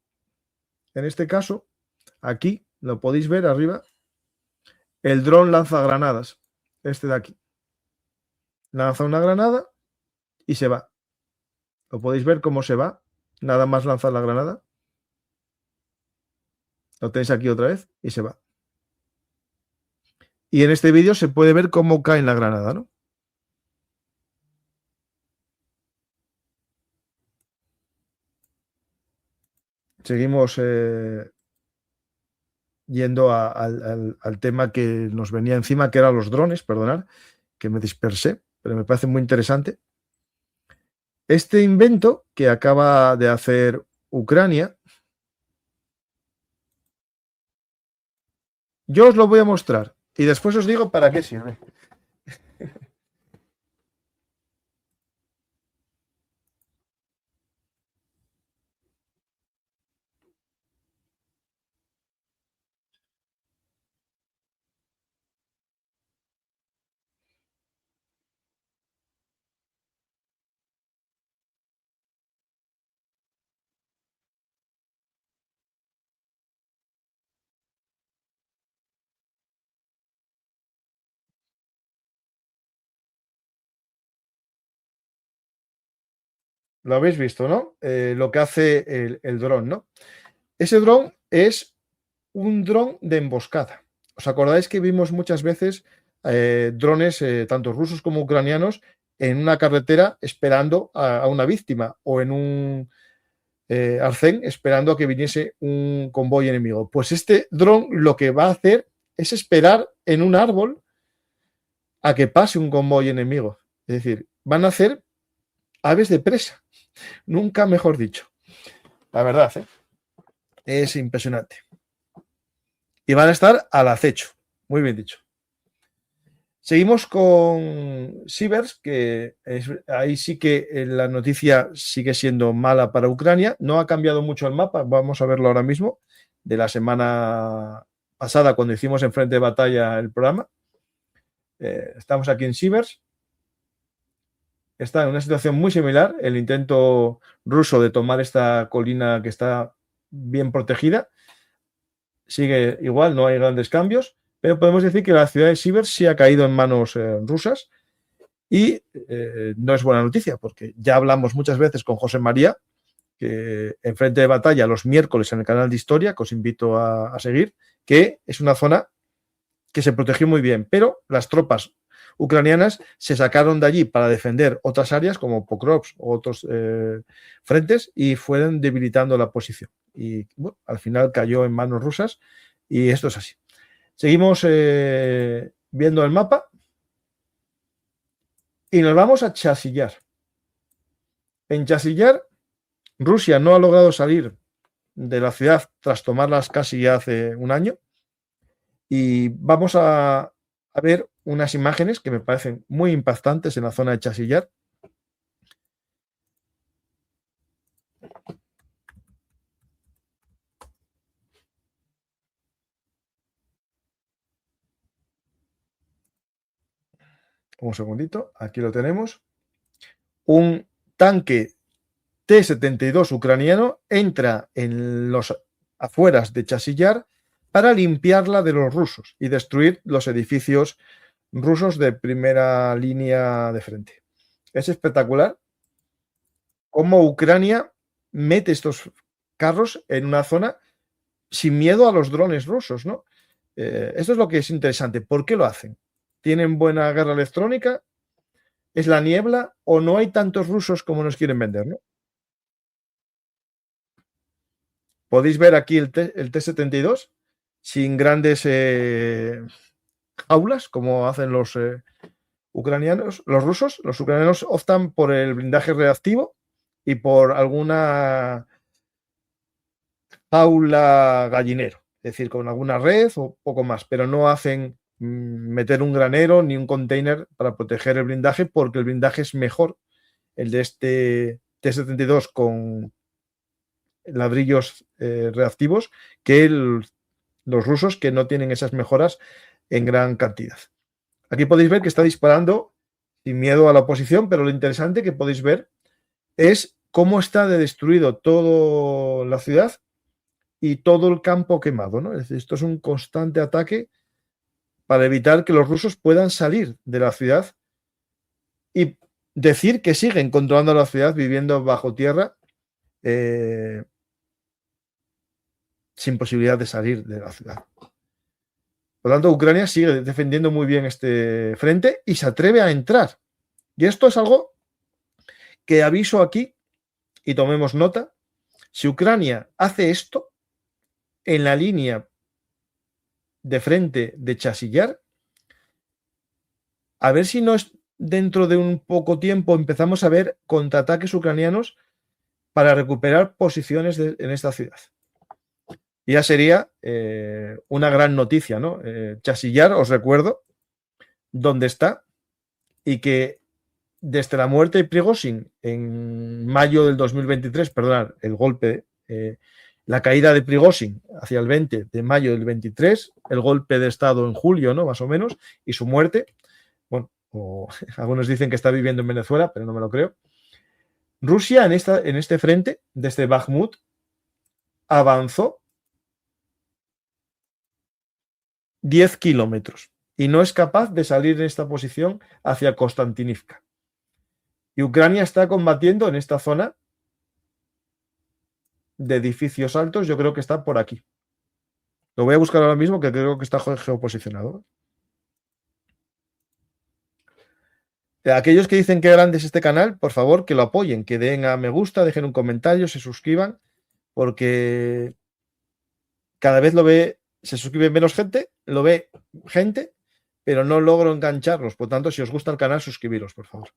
en este caso, aquí, lo podéis ver arriba, el dron lanza granadas, este de aquí. Lanza una granada y se va. Lo podéis ver cómo se va, nada más lanzar la granada. Lo tenéis aquí otra vez y se va. Y en este vídeo se puede ver cómo cae en la granada, ¿no? Seguimos yendo al tema que nos venía encima, que eran los drones, perdonad, que me dispersé, pero me parece muy interesante. Este invento que acaba de hacer Ucrania, yo os lo voy a mostrar y después os digo para qué sirve. Lo habéis visto, ¿no? Lo que hace el dron, ¿no? Ese dron es un dron de emboscada. ¿Os acordáis que vimos muchas veces drones, tanto rusos como ucranianos, en una carretera esperando a una víctima o en un arcén esperando a que viniese un convoy enemigo? Pues este dron lo que va a hacer es esperar en un árbol a que pase un convoy enemigo. Es decir, van a hacer aves de presa. Nunca mejor dicho. La verdad, es impresionante. Y van a estar al acecho. Muy bien dicho. Seguimos con Sivers, que ahí sí que la noticia sigue siendo mala para Ucrania. No ha cambiado mucho el mapa, vamos a verlo ahora mismo, de la semana pasada cuando hicimos en frente de batalla el programa. Estamos aquí en Sivers. Está en una situación muy similar, el intento ruso de tomar esta colina que está bien protegida. Sigue igual, no hay grandes cambios, pero podemos decir que la ciudad de Sivers sí ha caído en manos rusas y no es buena noticia, porque ya hablamos muchas veces con José María, que en frente de batalla los miércoles en el canal de Historia, que os invito a seguir, que es una zona que se protegió muy bien, pero las tropas ucranianas se sacaron de allí para defender otras áreas como Pokrovsk o otros frentes y fueron debilitando la posición. Y bueno, al final cayó en manos rusas y esto es así. Seguimos viendo el mapa y nos vamos a Chasillar. En Chasillar, Rusia no ha logrado salir de la ciudad tras tomarlas casi hace un año y vamos a ver unas imágenes que me parecen muy impactantes en la zona de Chasillar. Un segundito, aquí lo tenemos. Un tanque T-72 ucraniano entra en los afueras de Chasillar para limpiarla de los rusos y destruir los edificios rusos de primera línea de frente. Es espectacular cómo Ucrania mete estos carros en una zona sin miedo a los drones rusos, ¿no? Esto es lo que es interesante. ¿Por qué lo hacen? ¿Tienen buena guerra electrónica? ¿Es la niebla? ¿O no hay tantos rusos como nos quieren vender, ¿no? Podéis ver aquí el T-72 sin grandes jaulas, como hacen los ucranianos, los rusos. Los ucranianos optan por el blindaje reactivo y por alguna jaula gallinero, es decir, con alguna red o poco más, pero no hacen meter un granero ni un container para proteger el blindaje, porque el blindaje es mejor, el de este T-72 con ladrillos reactivos, que los rusos, que no tienen esas mejoras en gran cantidad. Aquí podéis ver que está disparando sin miedo a la oposición, pero lo interesante que podéis ver es cómo está de destruido toda la ciudad y todo el campo quemado, ¿no? Es decir, esto es un constante ataque para evitar que los rusos puedan salir de la ciudad y decir que siguen controlando la ciudad viviendo bajo tierra sin posibilidad de salir de la ciudad. Por lo tanto, Ucrania sigue defendiendo muy bien este frente y se atreve a entrar. Y esto es algo que aviso aquí y tomemos nota. Si Ucrania hace esto en la línea de frente de Chasillar, a ver si no es dentro de un poco tiempo empezamos a ver contraataques ucranianos para recuperar posiciones en esta ciudad. Ya sería una gran noticia, ¿no? Chasillar, os recuerdo, dónde está, y que desde la muerte de Prigozhin en mayo del 2023, perdonad, el golpe, la caída de Prigozhin hacia el 20 de mayo del 23, el golpe de Estado en julio, ¿no? Más o menos, y su muerte, bueno, algunos dicen que está viviendo en Venezuela, pero no me lo creo. Rusia en este frente, desde Bakhmut, avanzó 10 kilómetros y no es capaz de salir en esta posición hacia Konstantinivka. Y Ucrania está combatiendo en esta zona de edificios altos, yo creo que está por aquí. Lo voy a buscar ahora mismo, que creo que está geoposicionado. Aquellos que dicen que grande es este canal, por favor, que lo apoyen, que den a me gusta, dejen un comentario, se suscriban, porque cada vez se suscribe menos gente, lo ve gente, pero no logro engancharlos. Por tanto, si os gusta el canal, suscribiros, por favor.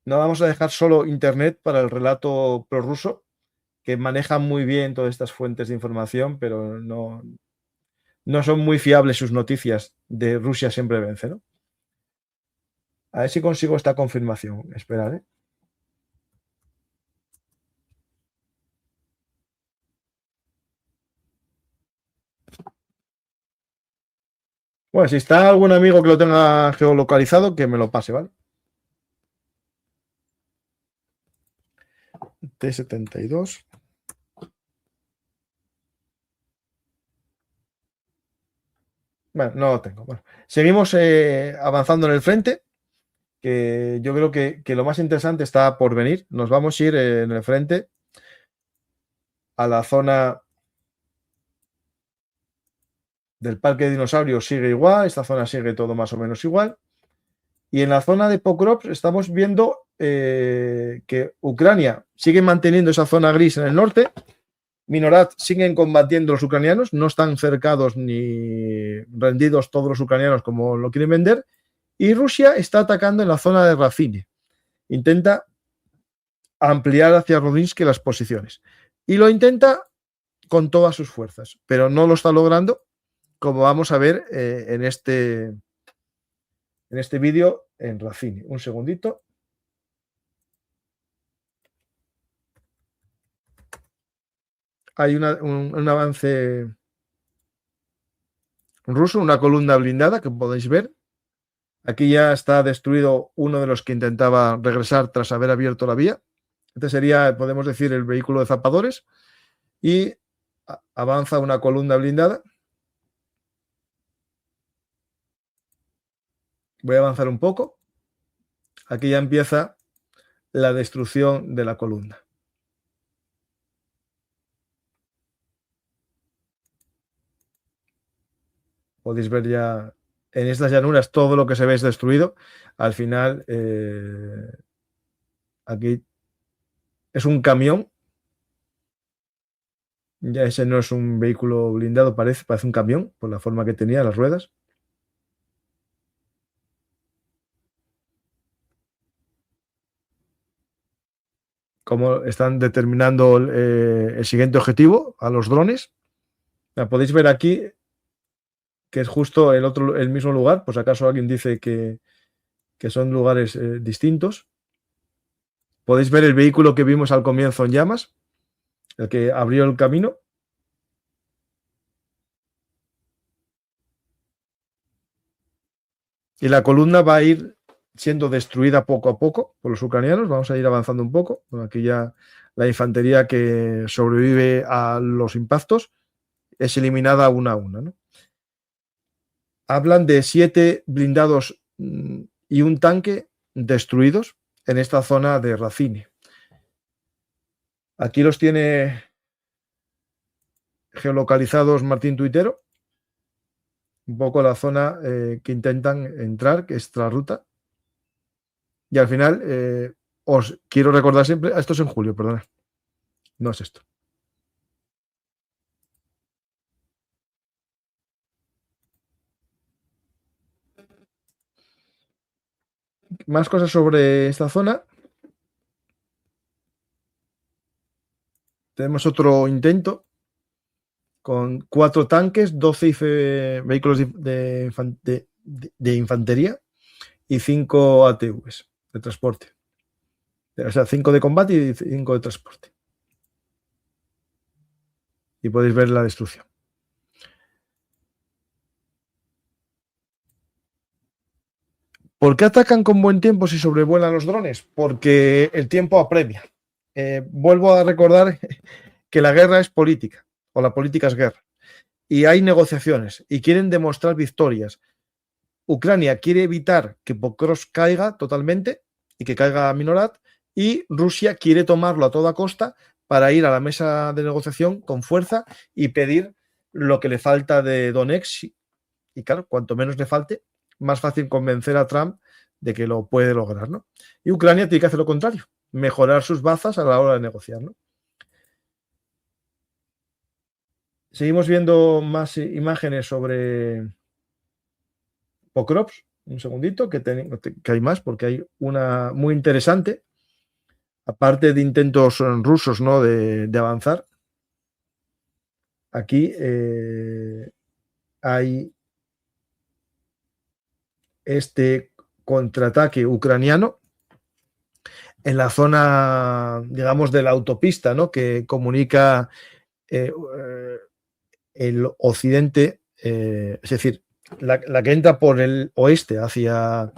No vamos a dejar solo Internet para el relato prorruso, que maneja muy bien todas estas fuentes de información, pero no son muy fiables sus noticias de Rusia siempre vence, ¿no? A ver si consigo esta confirmación. Esperad, ¿eh? Bueno, si está algún amigo que lo tenga geolocalizado, que me lo pase, ¿vale? T-72. Bueno, no lo tengo. Bueno, seguimos avanzando en el frente, que yo creo que lo más interesante está por venir. Nos vamos a ir en el frente a la zona del parque de dinosaurios, sigue igual, esta zona sigue todo más o menos igual. Y en la zona de Pokrovsk estamos viendo que Ucrania sigue manteniendo esa zona gris en el norte. Minorat siguen combatiendo los ucranianos, no están cercados ni rendidos todos los ucranianos como lo quieren vender. Y Rusia está atacando en la zona de Racine. Intenta ampliar hacia Rodinsky las posiciones. Y lo intenta con todas sus fuerzas, pero no lo está logrando, como vamos a ver en este vídeo en Racine. Un segundito. Hay un avance ruso, una columna blindada que podéis ver. Aquí ya está destruido uno de los que intentaba regresar tras haber abierto la vía. Este sería, podemos decir, el vehículo de zapadores. Y avanza una columna blindada. Voy a avanzar un poco. Aquí ya empieza la destrucción de la columna. Podéis ver ya en estas llanuras todo lo que se ve es destruido. Al final, aquí es un camión. Ya ese no es un vehículo blindado, parece un camión por la forma que tenía las ruedas. Como están determinando el siguiente objetivo a los drones. Podéis ver aquí que es justo el mismo lugar, pues acaso alguien dice que son lugares distintos. Podéis ver el vehículo que vimos al comienzo en llamas, el que abrió el camino. Y la columna va a ir siendo destruida poco a poco por los ucranianos. Vamos a ir avanzando un poco. Bueno, aquí ya la infantería que sobrevive a los impactos es eliminada una a una, ¿no? Hablan de 7 blindados y un tanque destruidos en esta zona de Racine. Aquí los tiene geolocalizados Martín Tuitero, un poco la zona que intentan entrar, que es la ruta. Y al final, os quiero recordar siempre, esto es en julio, perdona, no es esto. Más cosas sobre esta zona. Tenemos otro intento con 4 tanques, 12 vehículos de infantería y 5 ATVs de transporte. O sea, 5 de combate y 5 de transporte. Y podéis ver la destrucción. ¿Por qué atacan con buen tiempo si sobrevuelan los drones? Porque el tiempo apremia. Vuelvo a recordar que la guerra es política, o la política es guerra. Y hay negociaciones, y quieren demostrar victorias. Ucrania quiere evitar que Pokrovsk caiga totalmente, y que caiga Minorat, y Rusia quiere tomarlo a toda costa para ir a la mesa de negociación con fuerza y pedir lo que le falta de Donetsk. Y claro, cuanto menos le falte, más fácil convencer a Trump de que lo puede lograr, ¿no? Y Ucrania tiene que hacer lo contrario, mejorar sus bazas a la hora de negociar, ¿no? Seguimos viendo más imágenes sobre Pokrovsk. Un segundito, que hay más, porque hay una muy interesante, aparte de intentos rusos, ¿no?, de avanzar. Aquí hay este contraataque ucraniano en la zona, digamos, de la autopista, ¿no?, que comunica el occidente, es decir, la que entra por el oeste hacia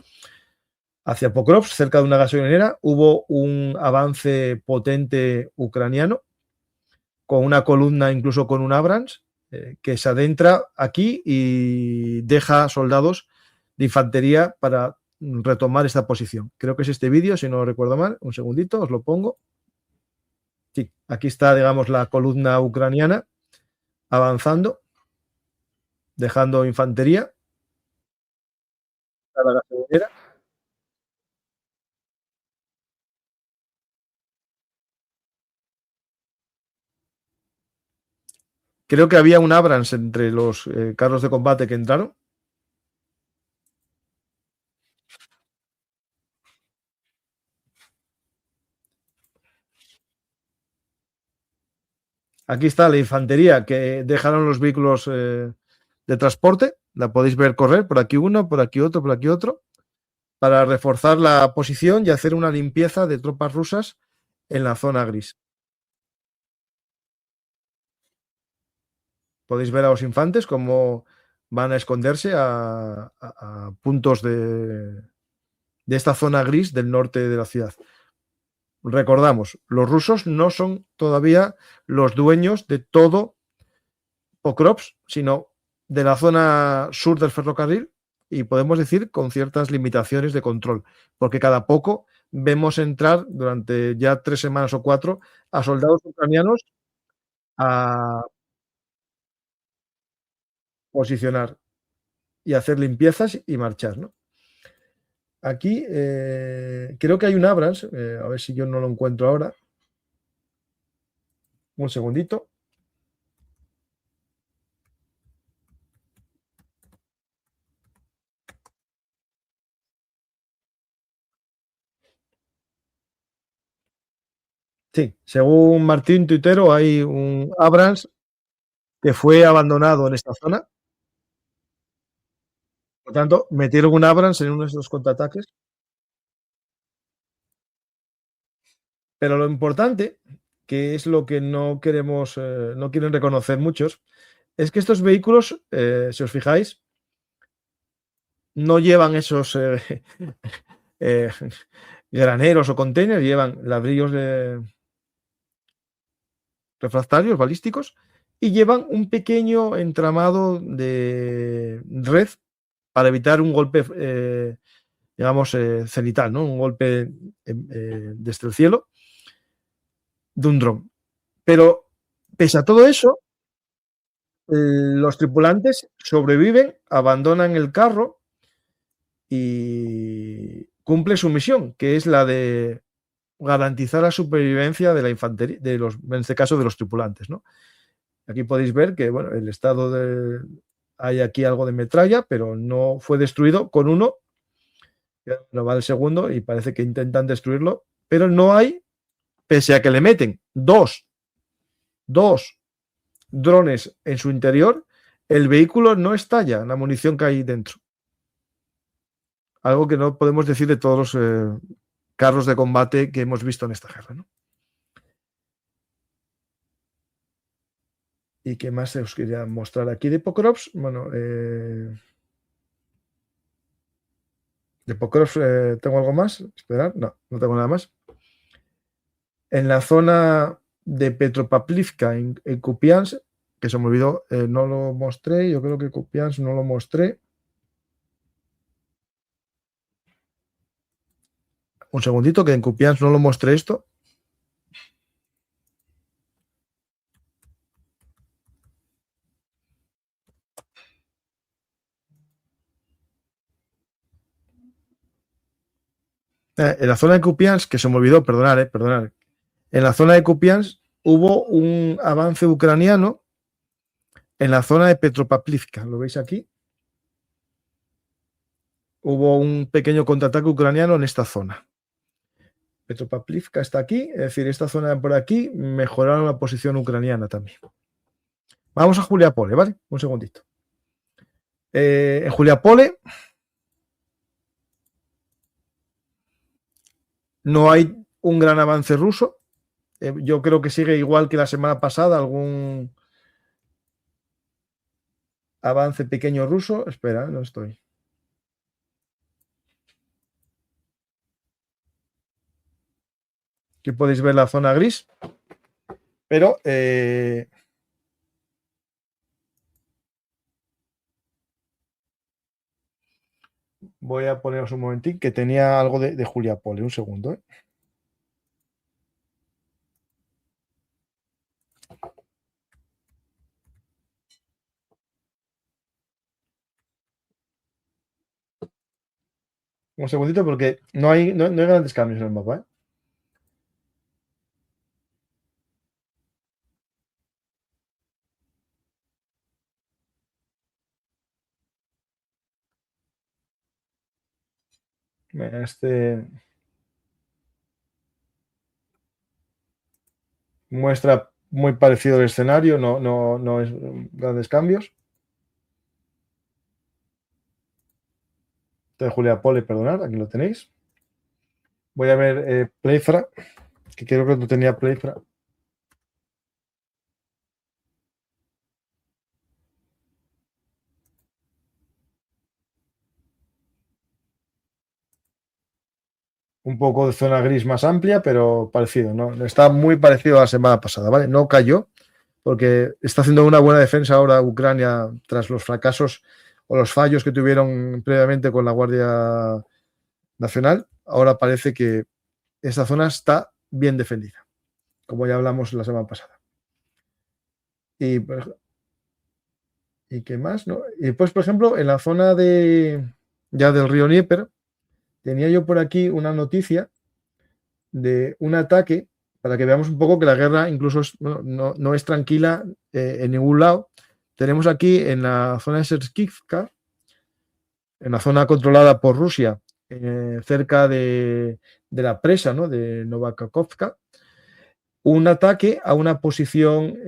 Pokrovsk, cerca de una gasolinera. Hubo un avance potente ucraniano, con una columna, incluso con un Abrams, que se adentra aquí y deja soldados de infantería para retomar esta posición. Creo que es este vídeo, si no lo recuerdo mal. Un segundito, os lo pongo. Sí, aquí está, digamos, la columna ucraniana avanzando, dejando infantería a la gasolinera. Creo que había un Abrams entre los carros de combate que entraron. Aquí está la infantería que dejaron los vehículos de transporte. La podéis ver correr, por aquí uno, por aquí otro, por aquí otro, para reforzar la posición y hacer una limpieza de tropas rusas en la zona gris. Podéis ver a los infantes cómo van a esconderse a puntos de esta zona gris del norte de la ciudad. Recordamos, los rusos no son todavía los dueños de todo Pokrovsk, sino de la zona sur del ferrocarril, y podemos decir con ciertas limitaciones de control, porque cada poco vemos entrar durante ya 3 semanas o 4 a soldados ucranianos a posicionar y hacer limpiezas y marchar, ¿no? Aquí creo que hay un Abrams, a ver si yo no lo encuentro ahora. Un segundito. Sí, según Martín Tuitero, hay un Abrams que fue abandonado en esta zona. Por tanto, metieron un Abrams en uno de esos contraataques. Pero lo importante, que es lo que no queremos, no quieren reconocer muchos, es que estos vehículos, si os fijáis, no llevan esos graneros o containers, llevan ladrillos refractarios, balísticos, y llevan un pequeño entramado de red para evitar un golpe, digamos, cenital, ¿no? Un golpe desde el cielo de un dron. Pero pese a todo eso, los tripulantes sobreviven, abandonan el carro y cumple su misión, que es la de garantizar la supervivencia de la infantería, en este caso de los tripulantes, ¿no? Aquí podéis ver que, bueno, el estado de... Hay aquí algo de metralla, pero no fue destruido con uno. No va el segundo y parece que intentan destruirlo, pero no hay, pese a que le meten dos drones en su interior, el vehículo no estalla la munición que hay dentro. Algo que no podemos decir de todos los carros de combate que hemos visto en esta guerra, ¿no? ¿Y qué más os quería mostrar aquí de Pokrops? Bueno, de Pokrops tengo algo más. Esperad, no tengo nada más. En la zona de Petropavlivka, en Kupiansk, que se me olvidó, no lo mostré. Yo creo que Kupiansk no lo mostré. Un segundito, que en Kupiansk no lo mostré esto. En la zona de Kupiansk, que se me olvidó, perdonad. En la zona de Kupiansk hubo un avance ucraniano en la zona de Petropavlivka. ¿Lo veis aquí? Hubo un pequeño contraataque ucraniano en esta zona. Petropavlivka está aquí, es decir, esta zona de por aquí mejoraron la posición ucraniana también. Vamos a Juliapole, ¿vale? Un segundito. En Juliapole no hay un gran avance ruso. Yo creo que sigue igual que la semana pasada, algún avance pequeño ruso. Espera, no estoy. Aquí podéis ver la zona gris. Pero voy a poneros un momentín que tenía algo de Juliapole. Un segundo, ¿eh? Un segundito porque no hay grandes cambios en el mapa, ¿eh? Este muestra muy parecido el escenario, no es grandes cambios. De Juliapole, perdonad, aquí lo tenéis. Voy a ver Pleifra, que creo que no tenía Pleifra. Un poco de zona gris más amplia, pero parecido, ¿no? Está muy parecido a la semana pasada, ¿vale? No cayó, porque está haciendo una buena defensa ahora Ucrania tras los fracasos o los fallos que tuvieron previamente con la Guardia Nacional. Ahora parece que esta zona está bien defendida, como ya hablamos la semana pasada. ¿Y qué más? ¿No? Y después, por ejemplo, en la zona ya del río Dnieper, tenía yo por aquí una noticia de un ataque, para que veamos un poco que la guerra incluso no es tranquila en ningún lado. Tenemos aquí en la zona de Serskivka, en la zona controlada por Rusia, cerca de la presa, ¿no?, de Novakakovka, un ataque a una posición,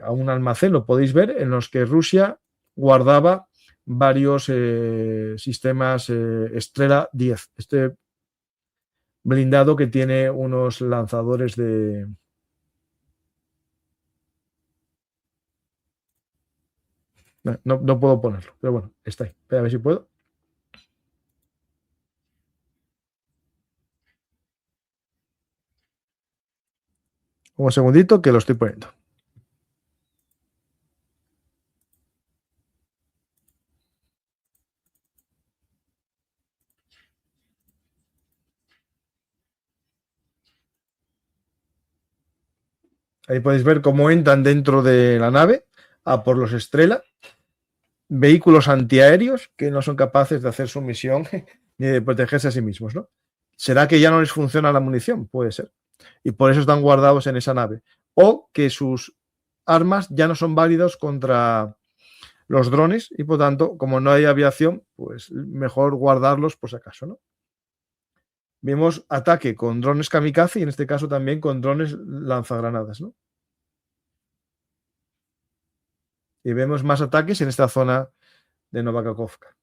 a un almacén, lo podéis ver, en los que Rusia guardaba varios sistemas Estrela 10. Este blindado que tiene unos lanzadores de... No puedo ponerlo, pero bueno, está ahí. Espera a ver si puedo. Un segundito que lo estoy poniendo. Ahí podéis ver cómo entran dentro de la nave a por los Estrela, vehículos antiaéreos que no son capaces de hacer su misión ni de protegerse a sí mismos, ¿no? ¿Será que ya no les funciona la munición? Puede ser. Y por eso están guardados en esa nave. O que sus armas ya no son válidas contra los drones y por tanto, como no hay aviación, pues mejor guardarlos por si acaso, ¿no? Vemos ataque con drones kamikaze y en este caso también con drones lanzagranadas, ¿no? Y vemos más ataques en esta zona de Novakakovka.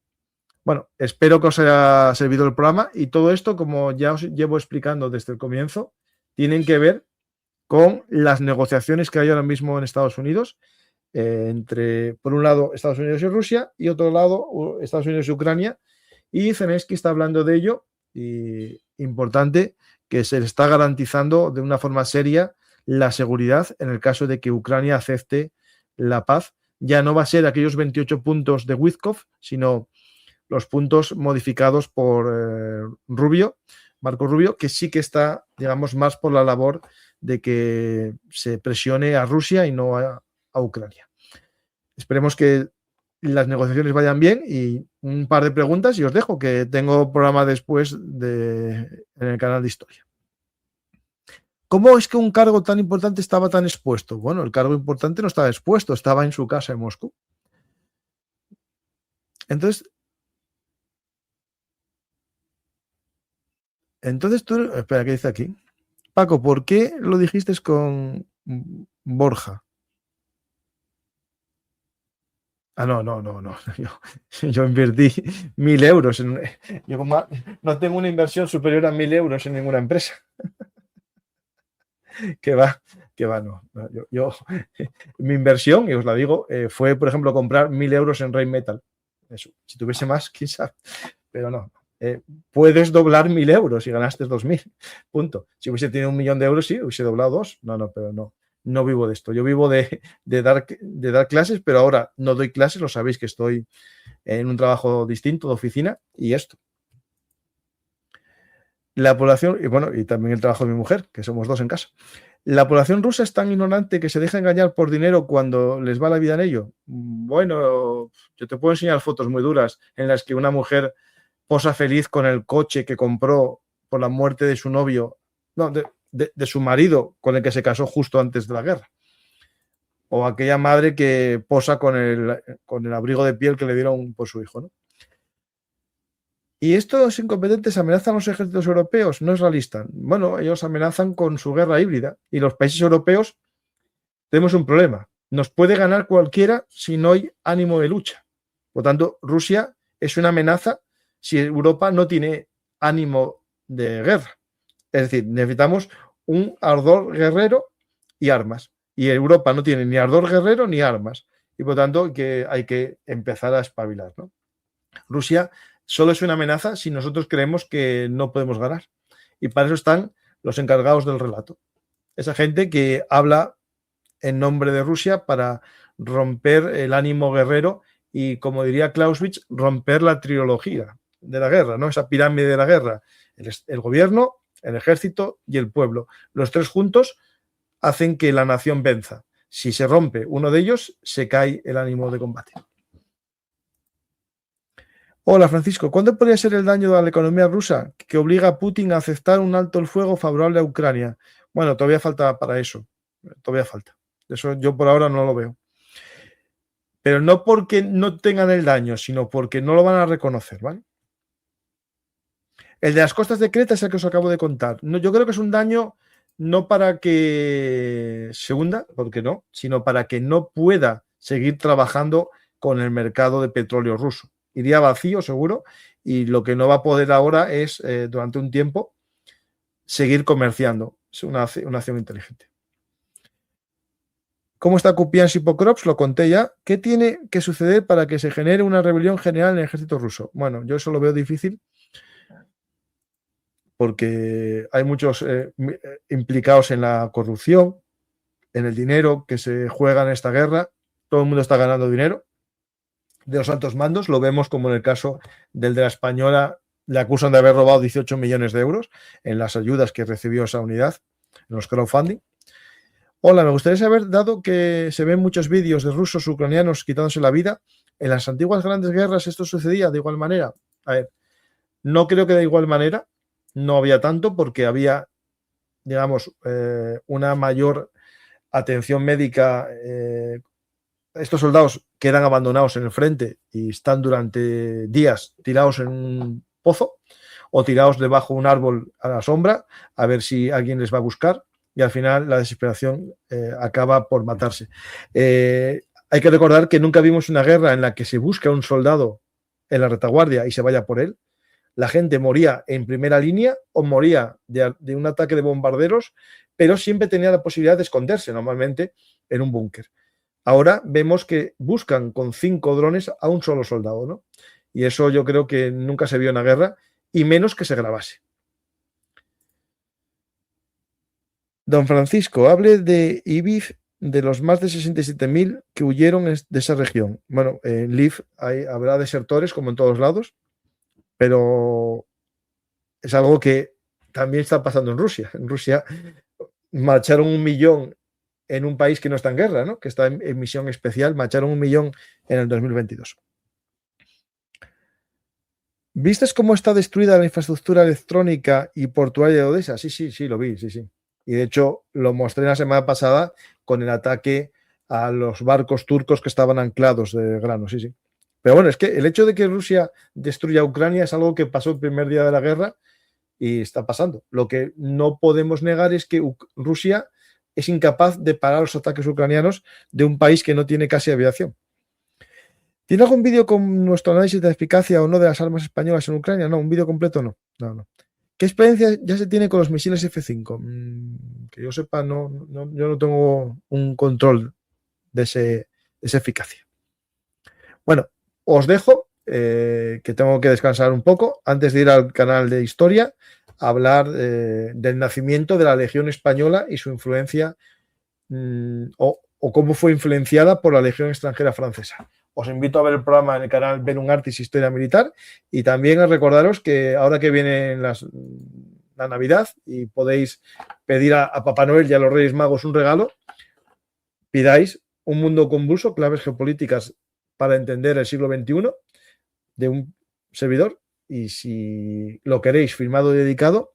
Bueno, espero que os haya servido el programa y todo esto, como ya os llevo explicando desde el comienzo, tienen que ver con las negociaciones que hay ahora mismo en Estados Unidos entre, por un lado, Estados Unidos y Rusia y otro lado, Estados Unidos y Ucrania. Y Zelensky está hablando de ello y importante que se le está garantizando de una forma seria la seguridad en el caso de que Ucrania acepte la paz. Ya no va a ser aquellos 28 puntos de Wizkov, sino los puntos modificados por Rubio, Marco Rubio, que sí que está, digamos, más por la labor de que se presione a Rusia y no a Ucrania. Esperemos que las negociaciones vayan bien y un par de preguntas y os dejo, que tengo programa después en el canal de Historia. ¿Cómo es que un cargo tan importante estaba tan expuesto? Bueno, el cargo importante no estaba expuesto, estaba en su casa en Moscú. Entonces tú, espera, ¿qué dice aquí? Paco, ¿por qué lo dijiste con Borja? No. Yo invertí 1.000 euros. Yo no tengo una inversión superior a 1.000 euros en ninguna empresa. que va, no. Mi inversión, y os la digo, fue, por ejemplo, comprar 1.000 euros en Rheinmetall. Eso. Si tuviese más, quién sabe. Pero no. Puedes doblar 1.000 euros y ganaste 2.000. Punto. Si hubiese tenido 1.000.000 de euros, sí, hubiese doblado 2. No, pero no. No vivo de esto. Yo vivo de dar clases, pero ahora no doy clases. Lo sabéis que estoy en un trabajo distinto de oficina y esto. La población, y bueno, y también el trabajo de mi mujer, que somos dos en casa. ¿La población rusa es tan ignorante que se deja engañar por dinero cuando les va la vida en ello? Bueno, yo te puedo enseñar fotos muy duras en las que una mujer posa feliz con el coche que compró por la muerte de su novio, no, de su marido con el que se casó justo antes de la guerra. O aquella madre que posa con el abrigo de piel que le dieron por su hijo, ¿no? ¿Y estos incompetentes amenazan a los ejércitos europeos? No es realista. Bueno, ellos amenazan con su guerra híbrida y los países europeos tenemos un problema. Nos puede ganar cualquiera si no hay ánimo de lucha. Por tanto, Rusia es una amenaza si Europa no tiene ánimo de guerra. Es decir, necesitamos un ardor guerrero y armas. Y Europa no tiene ni ardor guerrero ni armas. Y por tanto, hay que empezar a espabilar, ¿no? Rusia solo es una amenaza si nosotros creemos que no podemos ganar. Y para eso están los encargados del relato. Esa gente que habla en nombre de Rusia para romper el ánimo guerrero y, como diría Clausewitz, romper la trilogía de la guerra, ¿no? Esa pirámide de la guerra. El gobierno, el ejército y el pueblo. Los tres juntos hacen que la nación venza. Si se rompe uno de ellos, se cae el ánimo de combate. Hola, Francisco. ¿Cuándo podría ser el daño a la economía rusa que obliga a Putin a aceptar un alto el fuego favorable a Ucrania? Bueno, todavía falta para eso. Todavía falta. Eso yo por ahora no lo veo. Pero no porque no tengan el daño, sino porque no lo van a reconocer, ¿vale? El de las costas de Creta es el que os acabo de contar. No, yo creo que es un daño no para que se hunda, porque no, sino para que no pueda seguir trabajando con el mercado de petróleo ruso. Iría vacío seguro, y lo que no va a poder ahora es, durante un tiempo, seguir comerciando. Es una acción inteligente. ¿Cómo está Kupiansk y Pokrovsk? Lo conté ya. ¿Qué tiene que suceder para que se genere una rebelión general en el ejército ruso? Bueno, yo eso lo veo difícil porque hay muchos implicados en la corrupción, en el dinero que se juega en esta guerra. Todo el mundo está ganando dinero de los altos mandos. Lo vemos como en el caso del de la Española. Le acusan de haber robado 18 millones de euros en las ayudas que recibió esa unidad, en los crowdfunding. Hola, me gustaría saber, dado que se ven muchos vídeos de rusos ucranianos quitándose la vida, ¿en las antiguas grandes guerras esto sucedía de igual manera? A ver, no creo que de igual manera, no había tanto porque había, digamos, una mayor atención médica. Estos soldados quedan abandonados en el frente y están durante días tirados en un pozo o tirados debajo de un árbol a la sombra a ver si alguien les va a buscar, y al final la desesperación acaba por matarse. Hay que recordar que nunca vimos una guerra en la que se busca un soldado en la retaguardia y se vaya por él. La gente moría en primera línea o moría de un ataque de bombarderos, pero siempre tenía la posibilidad de esconderse, normalmente en un búnker. Ahora vemos que buscan con 5 drones a un solo soldado, ¿no? Y eso yo creo que nunca se vio en la guerra, y menos que se grabase. Don Francisco, hable de Lviv, de los más de 67.000 que huyeron de esa región. Bueno, en Lviv habrá desertores como en todos lados, pero es algo que también está pasando en Rusia. En Rusia marcharon 1 millón en un país que no está en guerra, ¿no? Que está en misión especial, marcharon 1 millón en el 2022. ¿Viste cómo está destruida la infraestructura electrónica y portuaria de Odessa? Sí, lo vi, sí. Y de hecho lo mostré la semana pasada con el ataque a los barcos turcos que estaban anclados de grano, sí. Pero bueno, es que el hecho de que Rusia destruya Ucrania es algo que pasó el primer día de la guerra y está pasando. Lo que no podemos negar es que Rusia es incapaz de parar los ataques ucranianos de un país que no tiene casi aviación. ¿Tiene algún vídeo con nuestro análisis de la eficacia o no de las armas españolas en Ucrania? No, un vídeo completo no. ¿Qué experiencia ya se tiene con los misiles F-5? Que yo sepa, yo no tengo un control de esa eficacia. Bueno, os dejo, que tengo que descansar un poco, antes de ir al canal de historia, a hablar del nacimiento de la Legión Española y su influencia, o cómo fue influenciada por la Legión extranjera francesa. Os invito a ver el programa en el canal Bellum Artis Historia Militar, y también a recordaros que ahora que viene la Navidad y podéis pedir a Papá Noel y a los Reyes Magos un regalo, pidáis Un mundo convulso, claves geopolíticas para entender el siglo XXI, de un servidor, y si lo queréis firmado y dedicado,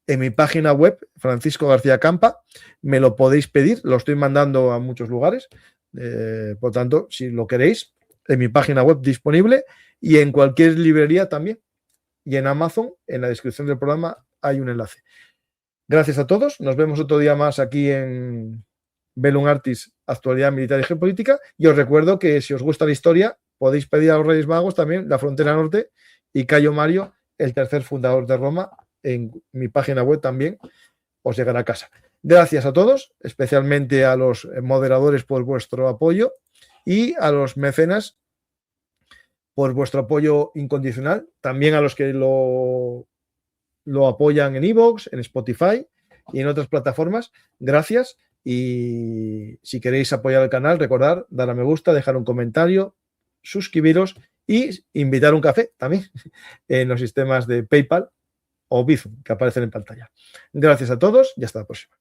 en mi página web, Francisco García Campa, me lo podéis pedir, lo estoy mandando a muchos lugares, por tanto, si lo queréis, en mi página web disponible, y en cualquier librería también, y en Amazon, en la descripción del programa hay un enlace. Gracias a todos, nos vemos otro día más aquí en Bellum Artis, Actualidad Militar y Geopolítica, y os recuerdo que si os gusta la historia, podéis pedir a los Reyes Magos también la Frontera Norte y Cayo Mario, el tercer fundador de Roma, en mi página web también os llegará a casa. Gracias a todos, especialmente a los moderadores por vuestro apoyo y a los mecenas por vuestro apoyo incondicional, también a los que lo apoyan en iVoox, en Spotify y en otras plataformas. Gracias, y si queréis apoyar el canal, recordad dar a me gusta, dejar un comentario, suscribiros y invitar un café también en los sistemas de PayPal o Bizum que aparecen en pantalla. Gracias a todos y hasta la próxima.